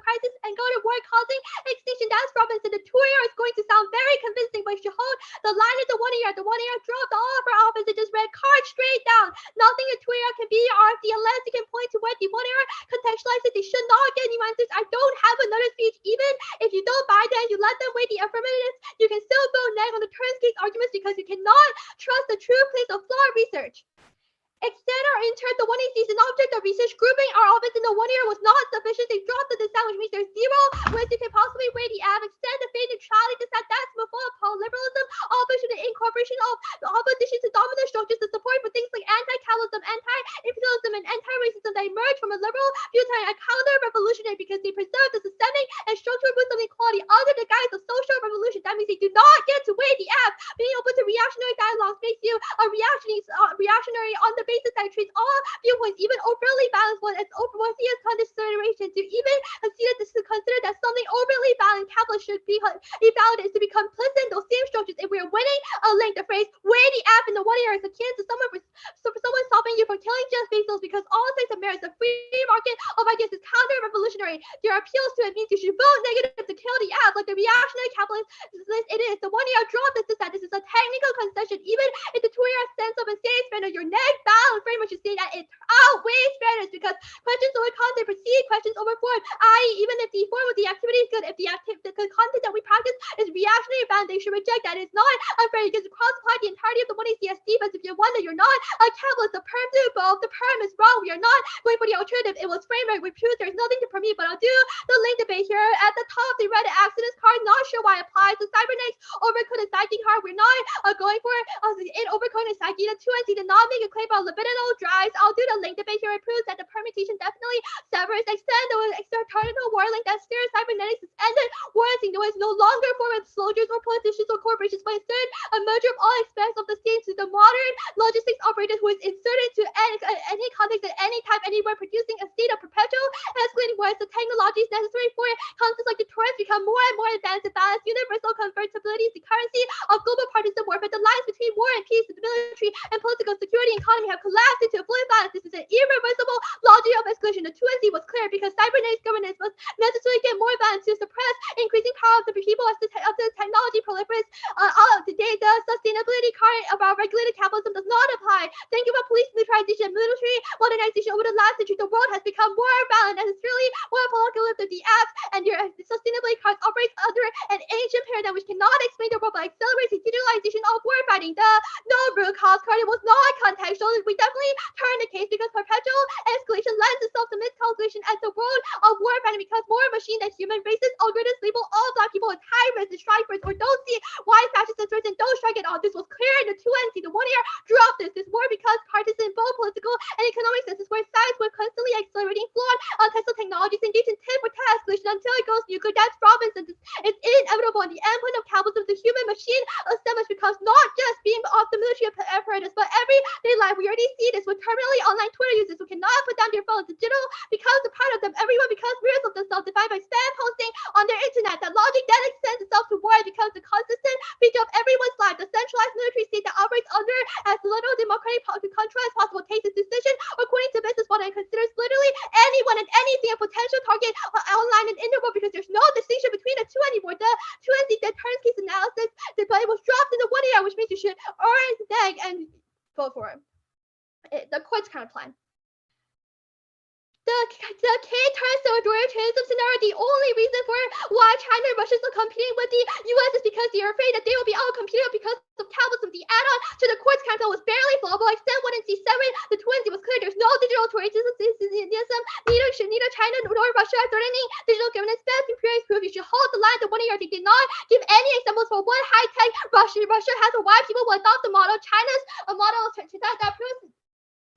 crisis and go to war, causing extinction. That's Robinson. The Turia is going to sound very convincing, but you should hold the line at the 1 AR. The 1 AR dropped all of our offense and just red card straight down. Nothing a Turia can be, or if the Atlantic can point to where the 1 AR contextualize it, they should not get any answers. I don't have another speech. Even if you don't buy that, you let them weigh the affirmatives, you can still vote neg on the turns case arguments because you cannot trust the true place of flawed research. Extend or insert the 1AC is an object of research. Grouping our offense in the 1 AR was not sufficient. They dropped the dissent, which means there's zero ways you can possibly weigh the ab. Extend the fate neutrality dissent. That's before liberalism. Opposition to incorporation of the opposition to dominant structures, the support for things like anti-capitalism, anti-imperialism, and anti-racism that emerge from a liberal viewpoint, a counter-revolutionary because they preserve the systemic and structural roots of inequality under the guise of social revolution. That means they do not get to weigh the ab. Being open to reactionary dialogues makes you a reactionary on the basis that it treats all viewpoints, even overtly balanced one, as overtly as consideration. To even consider that something overtly balanced capitalist should be validated is to become complicit in those same structures. If we are winning a link, the phrase weigh the ab in the 1 AR is akin to someone stopping you from killing Jeff Bezos because all sense of merit, the free market of ideas is counter-revolutionary. Your appeals to it means you should vote negative to kill the ab, like the reactionary capitalist it is. The 1 AR drop this that this is a technical concession. Even if the 2 AR sense of a state spender, your neg balance framework should say that it outweighs fairness because questions over content precede questions over form. I.e., even if the form of the activity is good, if the content that we practice is reactionary bound, they should reject that. It's not unfair because it cross-apply the entirety of the 1ACSD, but if you're one that you're not a capitalist, the perm do both. The perm is wrong. We are not going for the alternative. It was framework with truth. There's nothing to permit, but I'll do the link debate here. At the top, they read accidents card. Not sure why it applies to cybernetics. Overcode and psyche card. We're not going for it. In overcode and psyche, the 2NC did not make a claim about libidinal drives. I'll do the link debate here. It proves that the permutation definitely severs. Extend the external war link that steers cybernetics is ended. Warranting there is no longer form of soldiers or politicians or corporations, but instead a merger of all aspects of the state to the modern logistics operator who is inserted to any context at any time, anywhere, producing a state of perpetual escalating wars. The technologies necessary for it, concepts like the torrents become more and more advanced to balance universal convertibility is the currency of global partisan warfare. The lines between war and peace, the military and political security and economy have collapsed into a fluid balance. This is an irreversible logic of escalation. The 2NC was clear because cybernetics governance must necessarily get more balance to suppress increasing power of the people as the technology proliferates. Today, the sustainability card of our regulated capitalism does not apply. Think about police militarization, military modernization over the last century. The world has become more balanced and it's really more apocalyptic. The apps and your sustainability cards operates under an ancient paradigm which cannot explain the world but accelerates the digitalization of war fighting. The no root cause card was not contextual. We definitely turned the case because perpetual escalation lends itself solve the miscalculation as the world of warfare and becomes more machine than human. Racist algorithms label all Black people as high risk, strikers, or don't see why fascists and threats and don't strike at all. This was clear in the 2NC. The 1 year dropped this war because partisan, both political and economic senses, where sides were constantly accelerating flawed untested technologies engaged in tit for tat escalation until it goes nuclear. That's Robinson. It's inevitable. And the endpoint of capitalism, the human machine assemblage becomes not just being off the military apparatus, but everyday life. We already see this with terminally online Twitter users who cannot put down their phones. The digital becomes a part of them. Everyone becomes mirrors of themselves, defined by spam posting on their internet. That logic then extends itself to war. It becomes a consistent feature of everyone's life. The centralized military state that operates under as little democratic control as possible takes its decision according to business model and considers literally anyone and anything a potential target online and in the world, because there's no distinction between the two anymore. The 2NC, the turns case analysis, the play was dropped in the 1 year, which means you should earn neg and vote for it. The court's counter plan. The K turns to authoritarianism scenario. The only reason for why China and Russia are competing with the US is because they're afraid that they will be out-competed because of capitalism. The add-on to the court's counter was barely flawable. Except when in C7, the 2NC was clear. There's no digital authoritarianism. Neither China nor Russia are threatening digital governance. Best empirics proof you should hold the line. The 1 year they did not give any examples for what high-tech Russia has or why people will adopt the model. China's model that proves.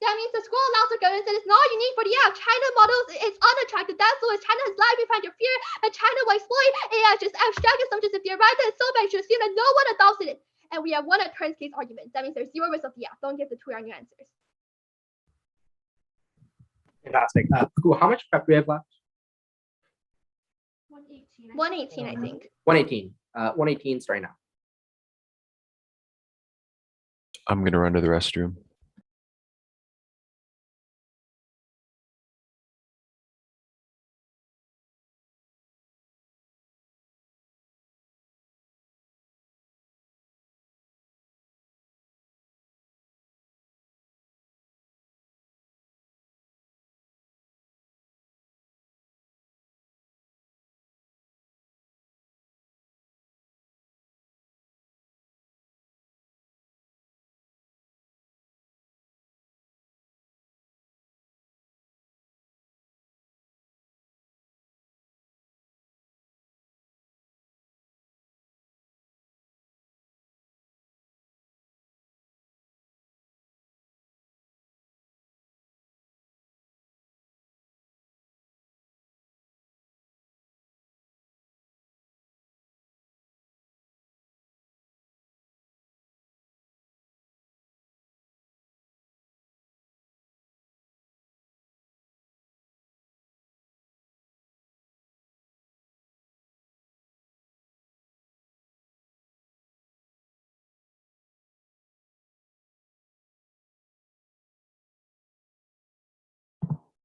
That means the school allows for governance and it's not unique for the app. China models is unattractive. That's why China has lied behind your fear that China will exploit AI, just abstract assumptions. If you're right, then it's so bad you assume that no one adopts it. And we have one at turns case argument. That means there's zero risk of the app. Don't give the Twitter on your answers. Fantastic. Cool. How much prep do we have left? 118, I think. 118. 118 starting now. I'm gonna run to the restroom.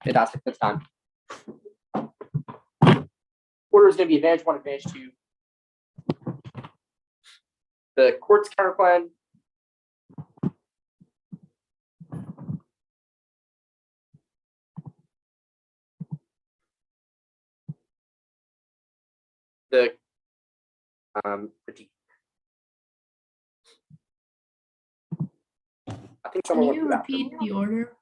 Fantastic. That's done. Order is going to be advantage 1, advantage 2. The court's counter plan. The critique. I think Can someone went you through that. repeat the order?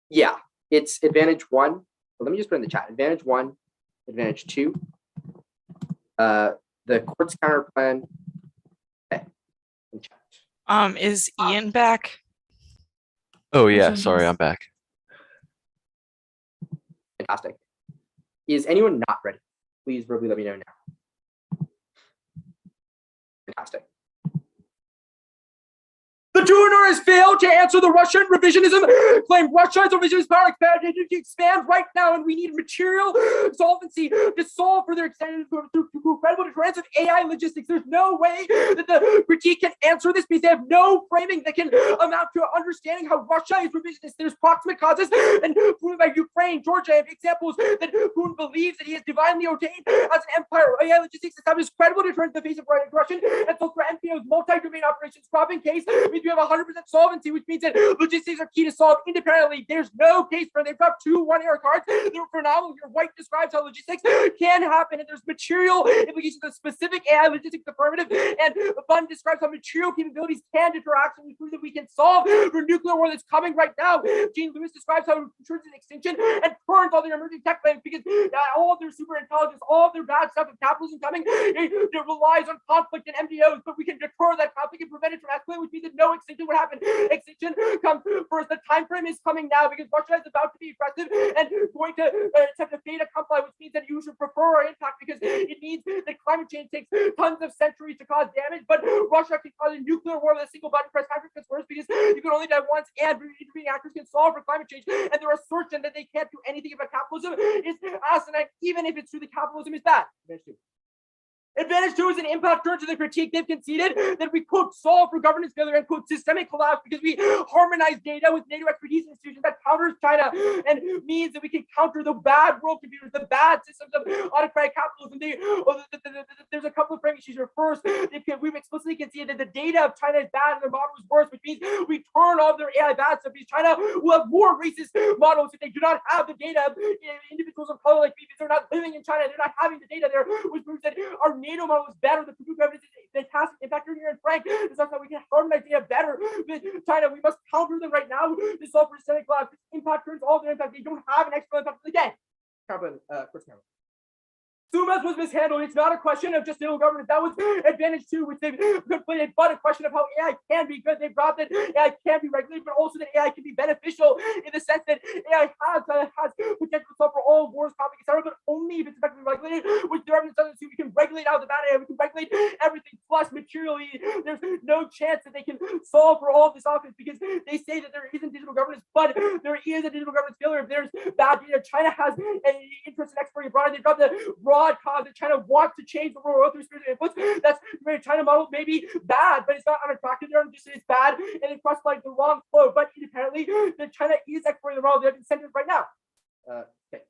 Yeah, it's advantage 1. Well, let me just put in the chat. Advantage 1, advantage 2. The court's counter plan. Okay. In chat. Is Ian back? Oh yeah, Also, sorry, yes. I'm back. Fantastic. Is anyone not ready? Please verbally let me know now. Fantastic. The donor has failed to answer the Russian revisionism claim. Russia's revisionist power expands right now, and we need material solvency to solve for their extended through credible deterrence of AI logistics. There's no way that the critique can answer this because they have no framing that can amount to understanding how Russia is revisionist. There's proximate causes and proven by Ukraine, Georgia, have examples that Putin believes that he is divinely ordained as an empire. AI logistics establishes credible deterrence in the face of Russian and so for NPO's multi-domain operations. Cropping case means we you have 100% solvency, which means that logistics are key to solve independently. There's no case for they've got 2 1-error cards. For now, your white describes how logistics can happen, and there's material implications of specific AI logistics affirmative, and Fun describes how material capabilities can interact, and we prove that we can solve for nuclear war that's coming right now. Jean Lewis describes how it ensures an extinction and turns all their emerging tech claims because all of their super intelligence, all of their bad stuff of capitalism coming, it relies on conflict and MDOs, but we can deter that conflict and prevent it from escalating, which means that no extinction would happen. Extinction comes first. The time frame is coming now because Russia is about to be aggressive and going to attempt a fait accompli, which means that you should prefer our impact because it means that climate change takes tons of centuries to cause damage, but Russia can cause a nuclear war with a single button press. Time frame worse because you can only die once, and intervening actors can solve for climate change, and their assertion that they can't do anything about capitalism is asinine, even if it's true that capitalism is bad. Advantage 2 is an impact turn to the critique they've conceded that we quote solve for governance failure and quote systemic collapse because we harmonize data with NATO expertise institutions that counters China and means that we can counter the bad world computers, the bad systems of autocratic capitalism. There's a couple of framing issues here. First, we've explicitly conceded that the data of China is bad and their model is worse, which means we turn off their AI bad stuff because China will have more racist models if they do not have the data of individuals of color like me because they're not living in China, they're not having the data there, which proves that our NATO model is better. The proof evidence is fantastic. In fact, here in Frank, it's not that we can harmonize data better with China. We must counter them right now. This all for systemic collapse. This impact turns all their impact. They don't have an external impact for the game. Sumas was mishandled. It's not a question of just ill governance. That was advantage 2, which they've completed, but a question of how AI can be good. They brought that AI can be regulated, but also that AI can be beneficial in the sense that AI has potential to solve for all wars, conflict, etc., but only if it's effectively regulated, which the evidence doesn't assume. We can regulate out the bad AI, we can regulate everything, plus materially, there's no chance that they can solve for all of this office because they say that there isn't digital governance, but there is a digital governance failure if there's bad data. China has an interest in exporting abroad. They've got the broad cause that China wants to change the world through spiritual inputs. That's the China model may be bad, but it's not unattractive. They're just it's bad and it crossed like the wrong flow. But independently, that China is exporting the model. They have incentives right now. Okay.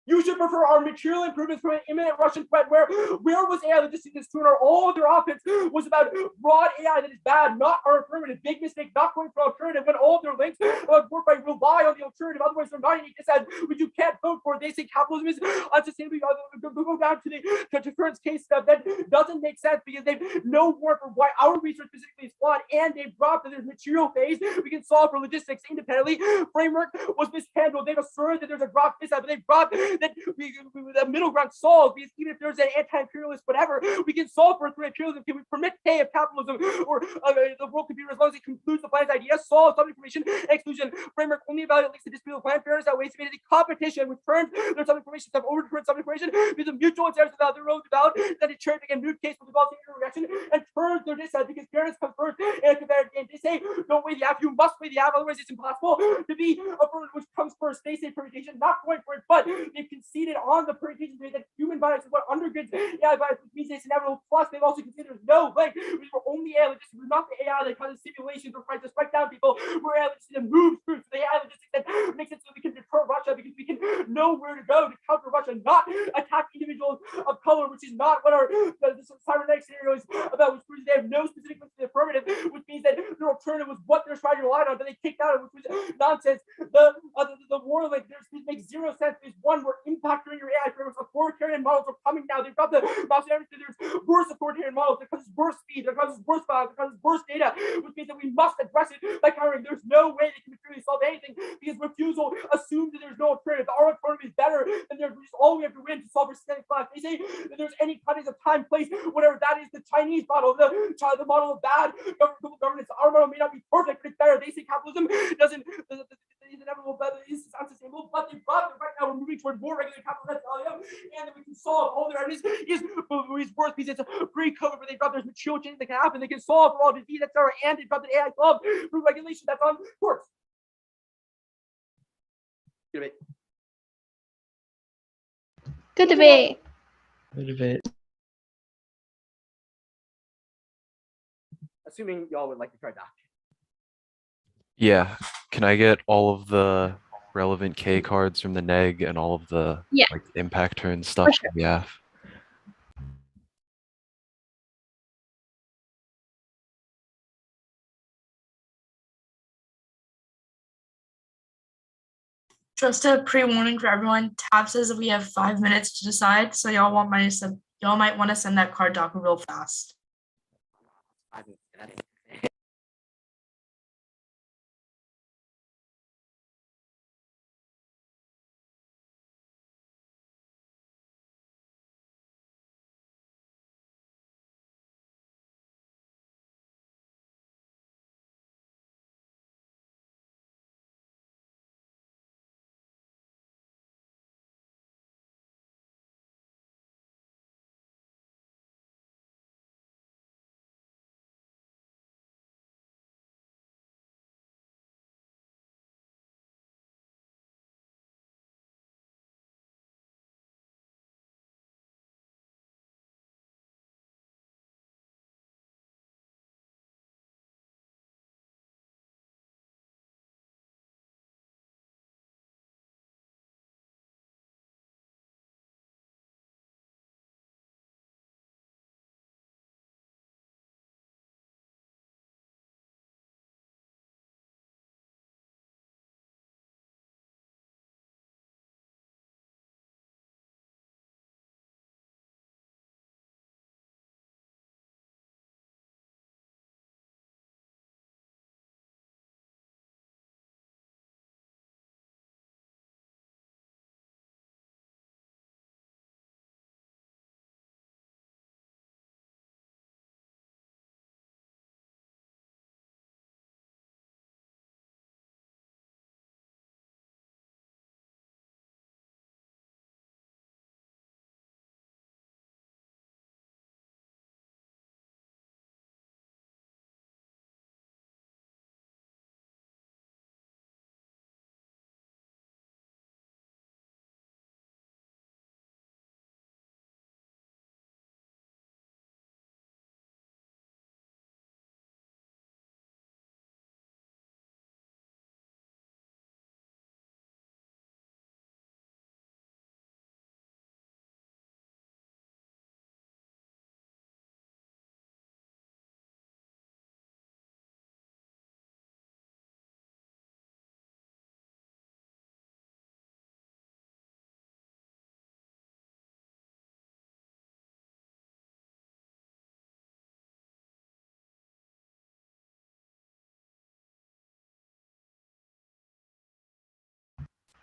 You should prefer our material improvements from an imminent Russian threat. Where was AI logistics to our all of their offense was about broad AI that is bad, not our affirmative. Big mistake, not going for alternative when all of their links work by rely on the alternative. Otherwise, they're not unique dissent, which you can't vote for. They say capitalism is unsustainable. Go down to the deference case stuff that doesn't make sense because they've no warrant for why our research specifically is flawed, and they've dropped that there's material phase we can solve for logistics independently. Framework was mishandled. They've asserted that there's a drop this, but they've dropped that the middle ground solved because even if there's an anti-imperialist whatever, we can solve for through imperialism. Can we permit K of capitalism or the world computer as long as it concludes the plan's idea, solve some information exclusion framework only evaluate links to dispute the plan fairness outweighs the competition, which turns there's some information stuff overturns some information because of mutual interest without their own valid that it turns again moot case with the policy reaction and turns their dissent because fairness comes first and comparative game. They say don't weigh the app, you must weigh the app, otherwise it's impossible to be affirmed which comes first. They say permutation, not going for it, but they've conceded on the permutation theory that human bias is what undergirds AI bias, which means it's inevitable. Plus, they've also considered there's no link. We were only AI logistics. We're not the AI that causes simulations or tries to strike down people. We're AI logistics that moves through. So the AI logistics that makes it so we can deter Russia because we can know where to go to counter Russia, not attack individuals of color, which is not what our the cybernetic scenario is about, which proves they have no specific link to the affirmative, which means that their alternative was what they're trying to rely on, but they kicked out of, which was nonsense. The war link, this makes zero sense. There's one, we're impacting your AI frameworks. Authoritarian models are coming now. They've got the there's worse authoritarian models that causes worse speed, that causes worse files, that causes worse data, which means that we must address it by countering. There's no way they can truly solve anything because refusal assumes that there's no alternative. Our alternative is better than there's all we have to win to solve for systemic collapse. They say that there's any cuttings of time, place, whatever. That is the Chinese model, the model of bad governance. Our model may not be perfect, but it's better. They say capitalism doesn't is inevitable, but is unsustainable. But they brought it right now. We're moving toward more regular capitalism, and that we can solve all their enemies is worth because it's pre-COVID, where they brought there's material changes that can happen. They can solve for all disease, etc. And they brought the AI club through regulation that's on course. Good debate. Bit of it. Assuming y'all would like to try that. Yeah. Can I get all of the relevant K cards from the neg and all of the Yeah. like impact turn stuff from the AF? Just a pre-warning for everyone, Tab says that we have 5 minutes to decide, so y'all might want to send that card doc real fast.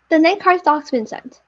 The night card doc's been sent.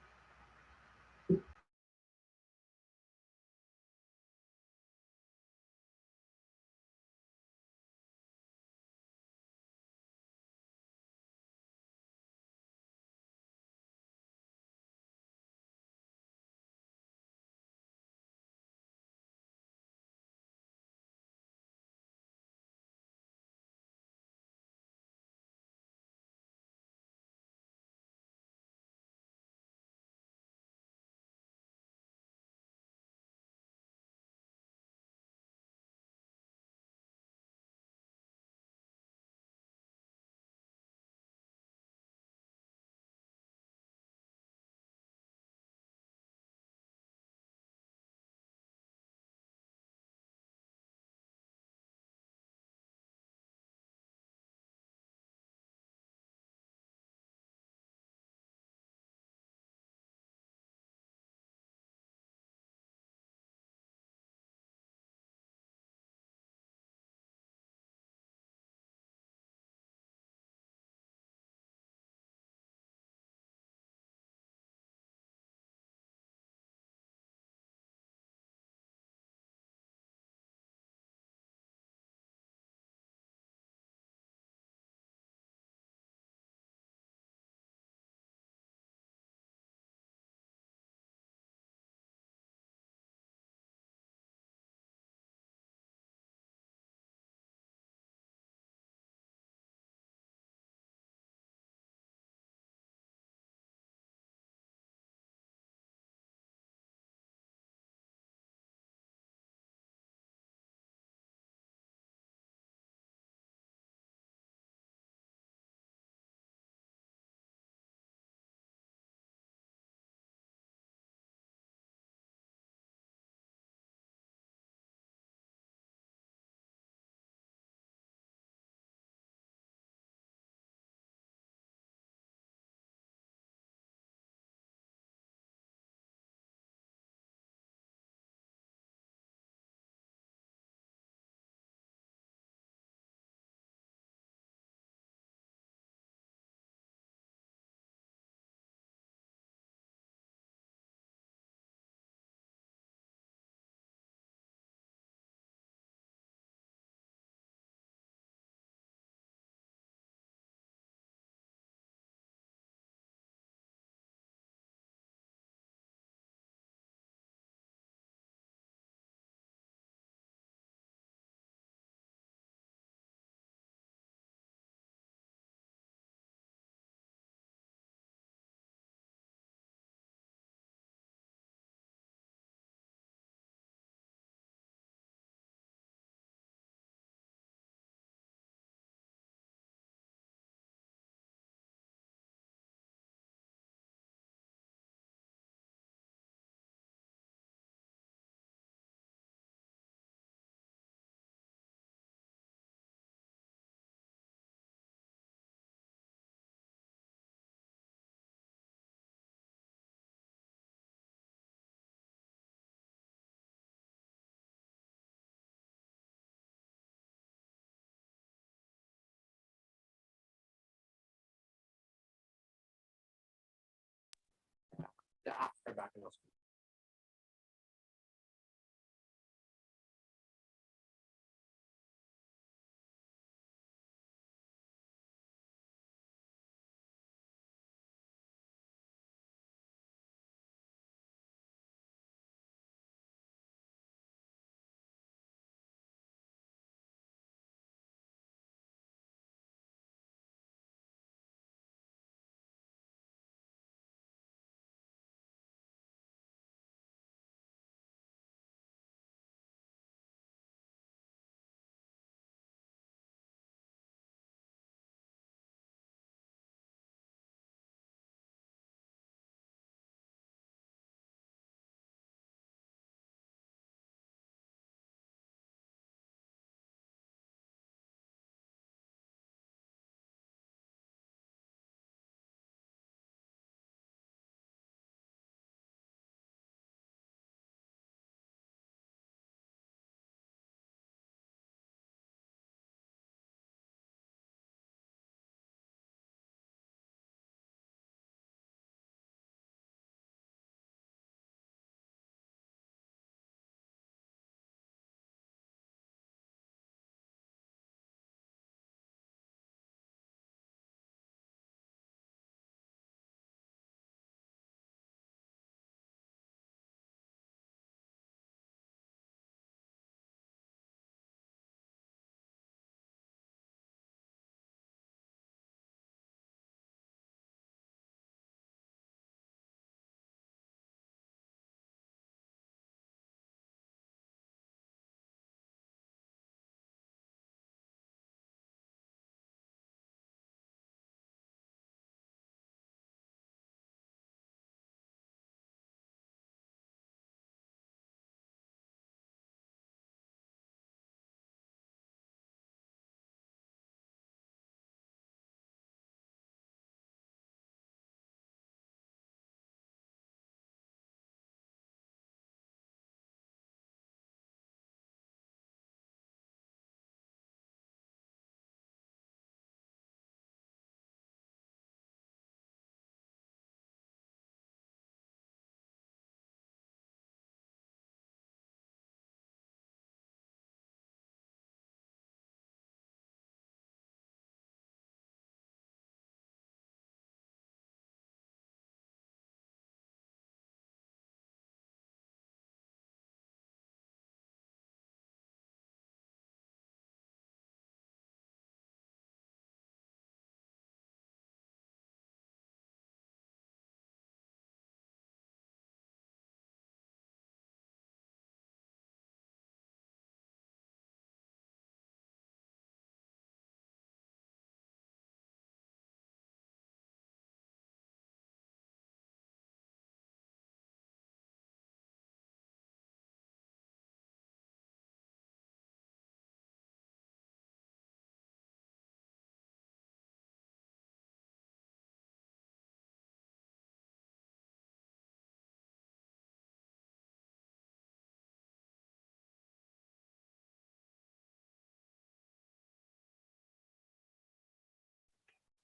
come back and I'll speak.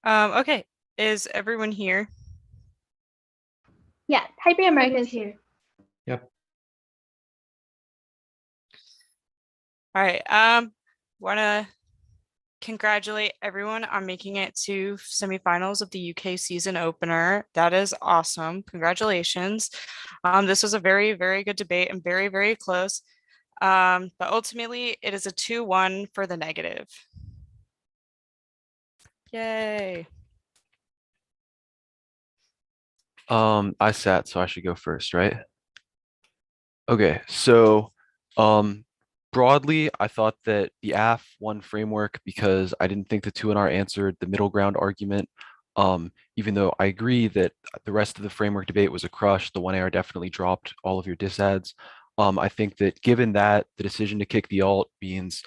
Okay, is everyone here? Yeah, Taipei Americans here. Yep. All right. Wanna congratulate everyone on making it to semifinals of the UK season opener. That is awesome. Congratulations. This was a very, very good debate and very, very close. But ultimately, it is a 2-1 for the negative. Yay. I sat, so I should go first, right? Okay, so broadly, I thought that the AF won framework because I didn't think the 2NR answered the middle ground argument. Even though I agree that the rest of the framework debate was a crush, the 1AR definitely dropped all of your disads. I think that given that, the decision to kick the alt means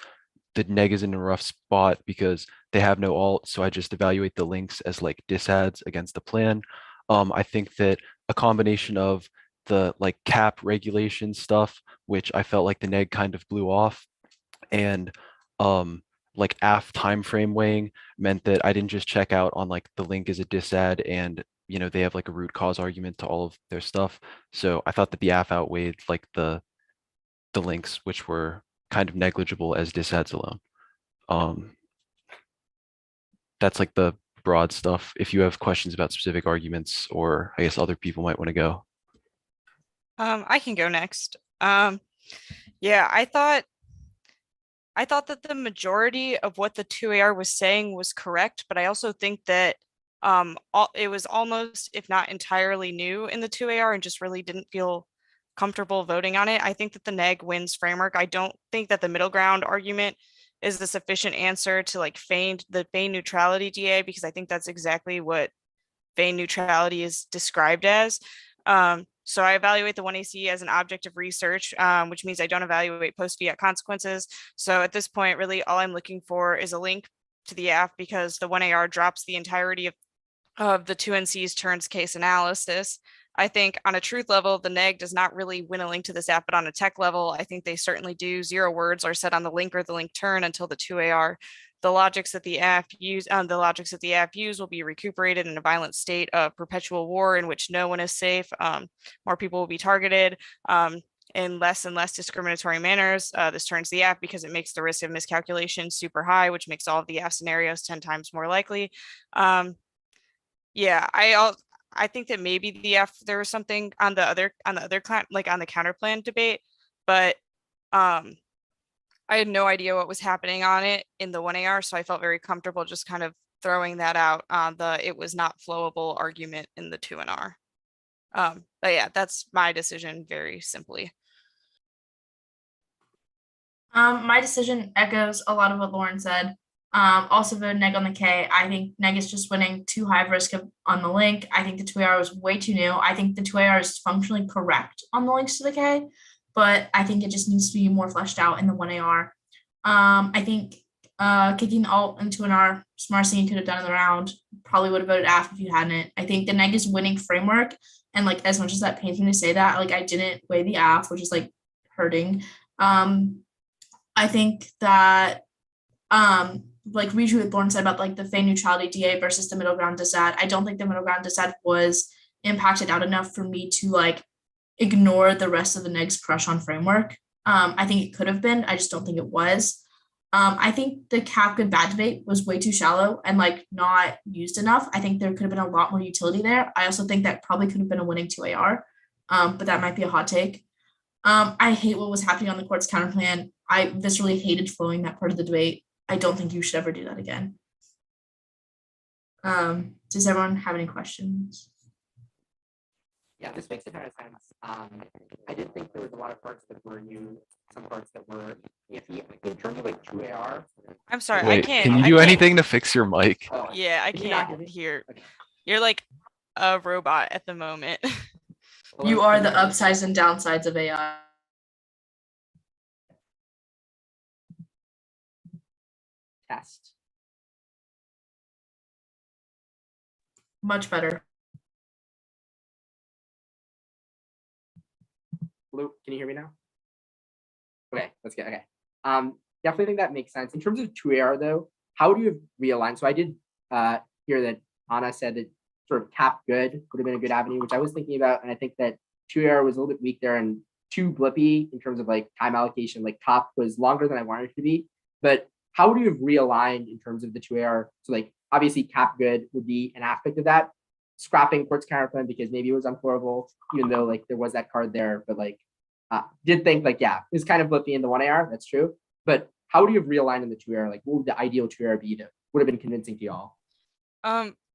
the neg is in a rough spot because they have no alt, so I just evaluate the links as like disads against the plan. I think that a combination of the like cap regulation stuff, which I felt like the neg kind of blew off, and like AF time frame weighing meant that I didn't just check out on like the link is a disad and you know, they have like a root cause argument to all of their stuff. So I thought that the AF outweighed like the links, which were kind of negligible as dis ads alone. That's like the broad stuff. If you have questions about specific arguments, or I guess other people might want to go. I can go next. Yeah, I thought that the majority of what the 2AR was saying was correct, but I also think that it was almost, if not entirely new in the 2AR and just really didn't feel comfortable voting on it. I think that the neg wins framework. I don't think that the middle ground argument is the sufficient answer to like the feign neutrality DA, because I think that's exactly what feign neutrality is described as. So I evaluate the 1AC as an object of research, which means I don't evaluate post-fiat consequences. So at this point, really all I'm looking for is a link to the AF, because the 1AR drops the entirety of the 2NC's turns case analysis. I think on a truth level, the neg does not really win a link to this app, but on a tech level, I think they certainly do. 0 words are set on the link or the link turn until the 2AR. The logics that the app use will be recuperated in a violent state of perpetual war in which no one is safe. More people will be targeted in less and less discriminatory manners. This turns the app because it makes the risk of miscalculation super high, which makes all of the app scenarios 10 times more likely. Yeah, I think that maybe there was something on the other like on the counterplan debate, but I had no idea what was happening on it in the 1AR, so I felt very comfortable just kind of throwing that out on the it was not flowable argument in the 2NR. But yeah, that's my decision very simply. My decision echoes a lot of what Lauren said. Also voted neg on the K. I think neg is just winning too high of risk on the link. I think the 2AR was way too new. I think the 2AR is functionally correct on the links to the K, but I think it just needs to be more fleshed out in the 1AR. I think kicking alt into an R, smartest thing you could have done in the round. Probably would have voted AF if you hadn't. I think the neg is winning framework, and like as much as that pains me to say that, like I didn't weigh the AF, which is like hurting. I think that like read what Lauren said about like the feign neutrality DA versus the middle ground disad. I don't think the middle ground disad was impacted out enough for me to like ignore the rest of the neg's crush on framework. I think it could have been. I just don't think it was. I think the cap good bad debate was way too shallow and like not used enough. I think there could have been a lot more utility there. I also think that probably could have been a winning 2AR, but that might be a hot take. I hate what was happening on the court's counterplan. I viscerally hated flowing that part of the debate. I don't think you should ever do that again. Does everyone have any questions? Yeah, this makes a ton of sense. I did think there was a lot of parts that were new, some parts that were iffy. In terms of like 2AR. I'm sorry, Wait, I can't. can you do anything to fix your mic? Oh, Yeah, I can you not can't hear me? hear. Okay. You're like a robot at the moment. You are the upsides and downsides of AI. Test. Much better. Luke, can you hear me now? Okay, that's good. Okay. Definitely think that makes sense. In terms of 2AR though, how do you realign? So I did hear that Anna said that sort of cap good would have been a good avenue, which I was thinking about. And I think that 2AR was a little bit weak there and too blippy in terms of like time allocation. Like top was longer than I wanted it to be. But how would you have realigned in terms of the 2AR? So like obviously cap good would be an aspect of that. Scrapping court's counterplan because maybe it was unflowable, even though like there was that card there, but like did think like, yeah, it's kind of blippy in the 1AR, that's true. But how would you have realigned in the 2AR? Like what would the ideal 2AR be to would have been convincing to y'all?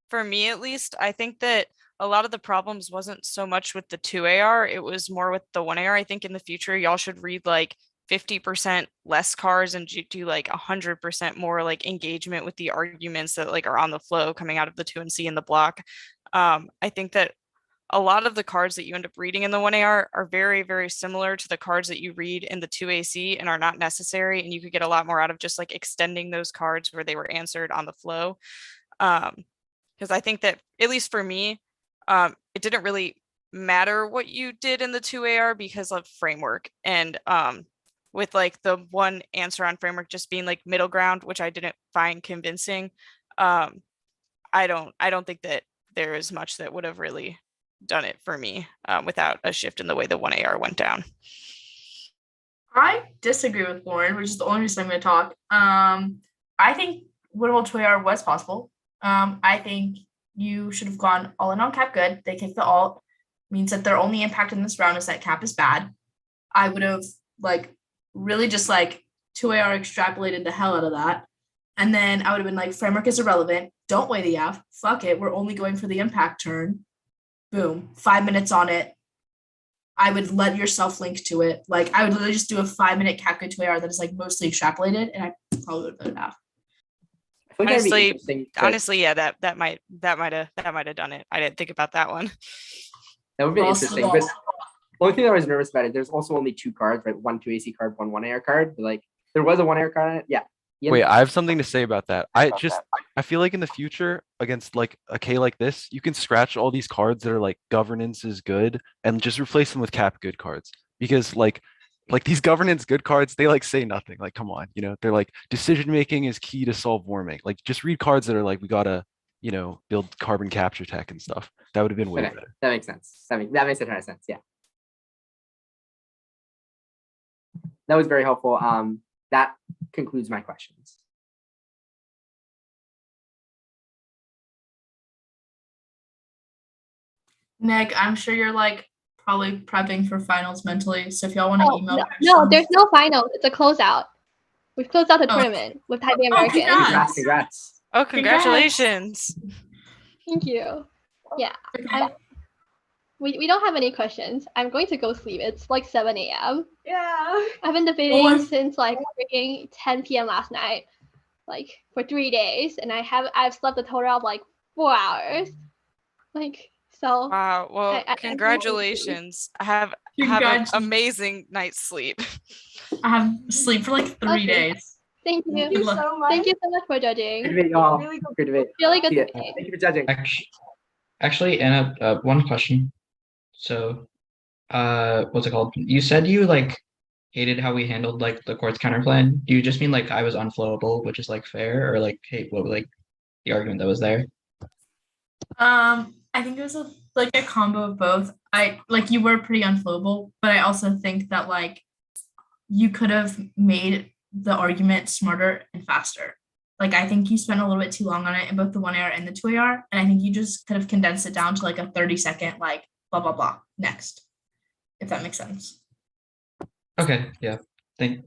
For me at least, I think that a lot of the problems wasn't so much with the 2AR, it was more with the 1AR. I think in the future, y'all should read like 50% less cards and do like 100% more like engagement with the arguments that like are on the flow coming out of the 2NC in the block. I think that a lot of the cards that you end up reading in the 1AR are very, very similar to the cards that you read in the 2AC and are not necessary. And you could get a lot more out of just like extending those cards where they were answered on the flow. Because I think that, at least for me, it didn't really matter what you did in the 2AR because of framework. And with like the one answer on framework just being like middle ground, which I didn't find convincing, I don't think that there is much that would have really done it for me without a shift in the way the 1AR went down. I disagree with Lauren, which is the only reason I'm going to talk. I think winnable 2AR was possible. I think you should have gone all in on Cap Good. They kicked the alt. Means that their only impact in this round is that Cap is bad. I would have like really just like 2AR extrapolated the hell out of that. And then I would have been like, framework is irrelevant. Don't weigh the F. Fuck it. We're only going for the impact turn. Boom. 5 minutes on it. I would let yourself link to it. Like I would literally just do a 5-minute Cap Good 2AR that is like mostly extrapolated, and I probably would have done that. Honestly, yeah, that might have done it. I didn't think about that one. That would be interesting. But the only thing that I was nervous about it, there's also only 2 cards, right? 1 2AC card, 1 1AR card. But like there was a 1AR card on it. Yeah. Wait, I have something to say about that. I feel like in the future against like a K like this, you can scratch all these cards that are like governance is good and just replace them with Cap Good cards, because like these governance good cards, they like say nothing. Like, come on, they're like decision making is key to solve warming. Like just read cards that are like, we gotta, build carbon capture tech and stuff. That would have been way better. That makes sense. That makes a ton of sense. Yeah. That was very helpful. That concludes my questions. Nick, I'm sure you're like probably prepping for finals mentally. So if y'all want to email no, there's no final. It's a closeout. We've closed out the tournament with Taipei American. Congrats. Oh, congratulations. Thank you. Yeah. We don't have any questions. I'm going to go sleep. It's like 7 a.m. Yeah. I've been debating since like freaking 10 p.m. last night, like for 3 days, and I've slept a total of like 4 hours. Like so. Wow. Well, congratulations. I have an amazing night's sleep. I have sleep for like 3 days. Thank you. Thank you so much. Thank you so much for judging. Good debate, y'all. Really good. Good debate. Really good Yeah. debate. Thank you for judging. Actually, Anna, one question. So, what's it called? You said you like hated how we handled like the court's counterplan. Do you just mean like I was unflowable, which is like fair, or like, hey, what like the argument that was there? I think it was a combo of both. You were pretty unflowable, but I also think that like you could have made the argument smarter and faster. Like I think you spent a little bit too long on it in both the 1AR and the 2AR, and I think you just could have condensed it down to like a 30-second like blah blah blah next, if that makes sense. Okay, yeah. Thank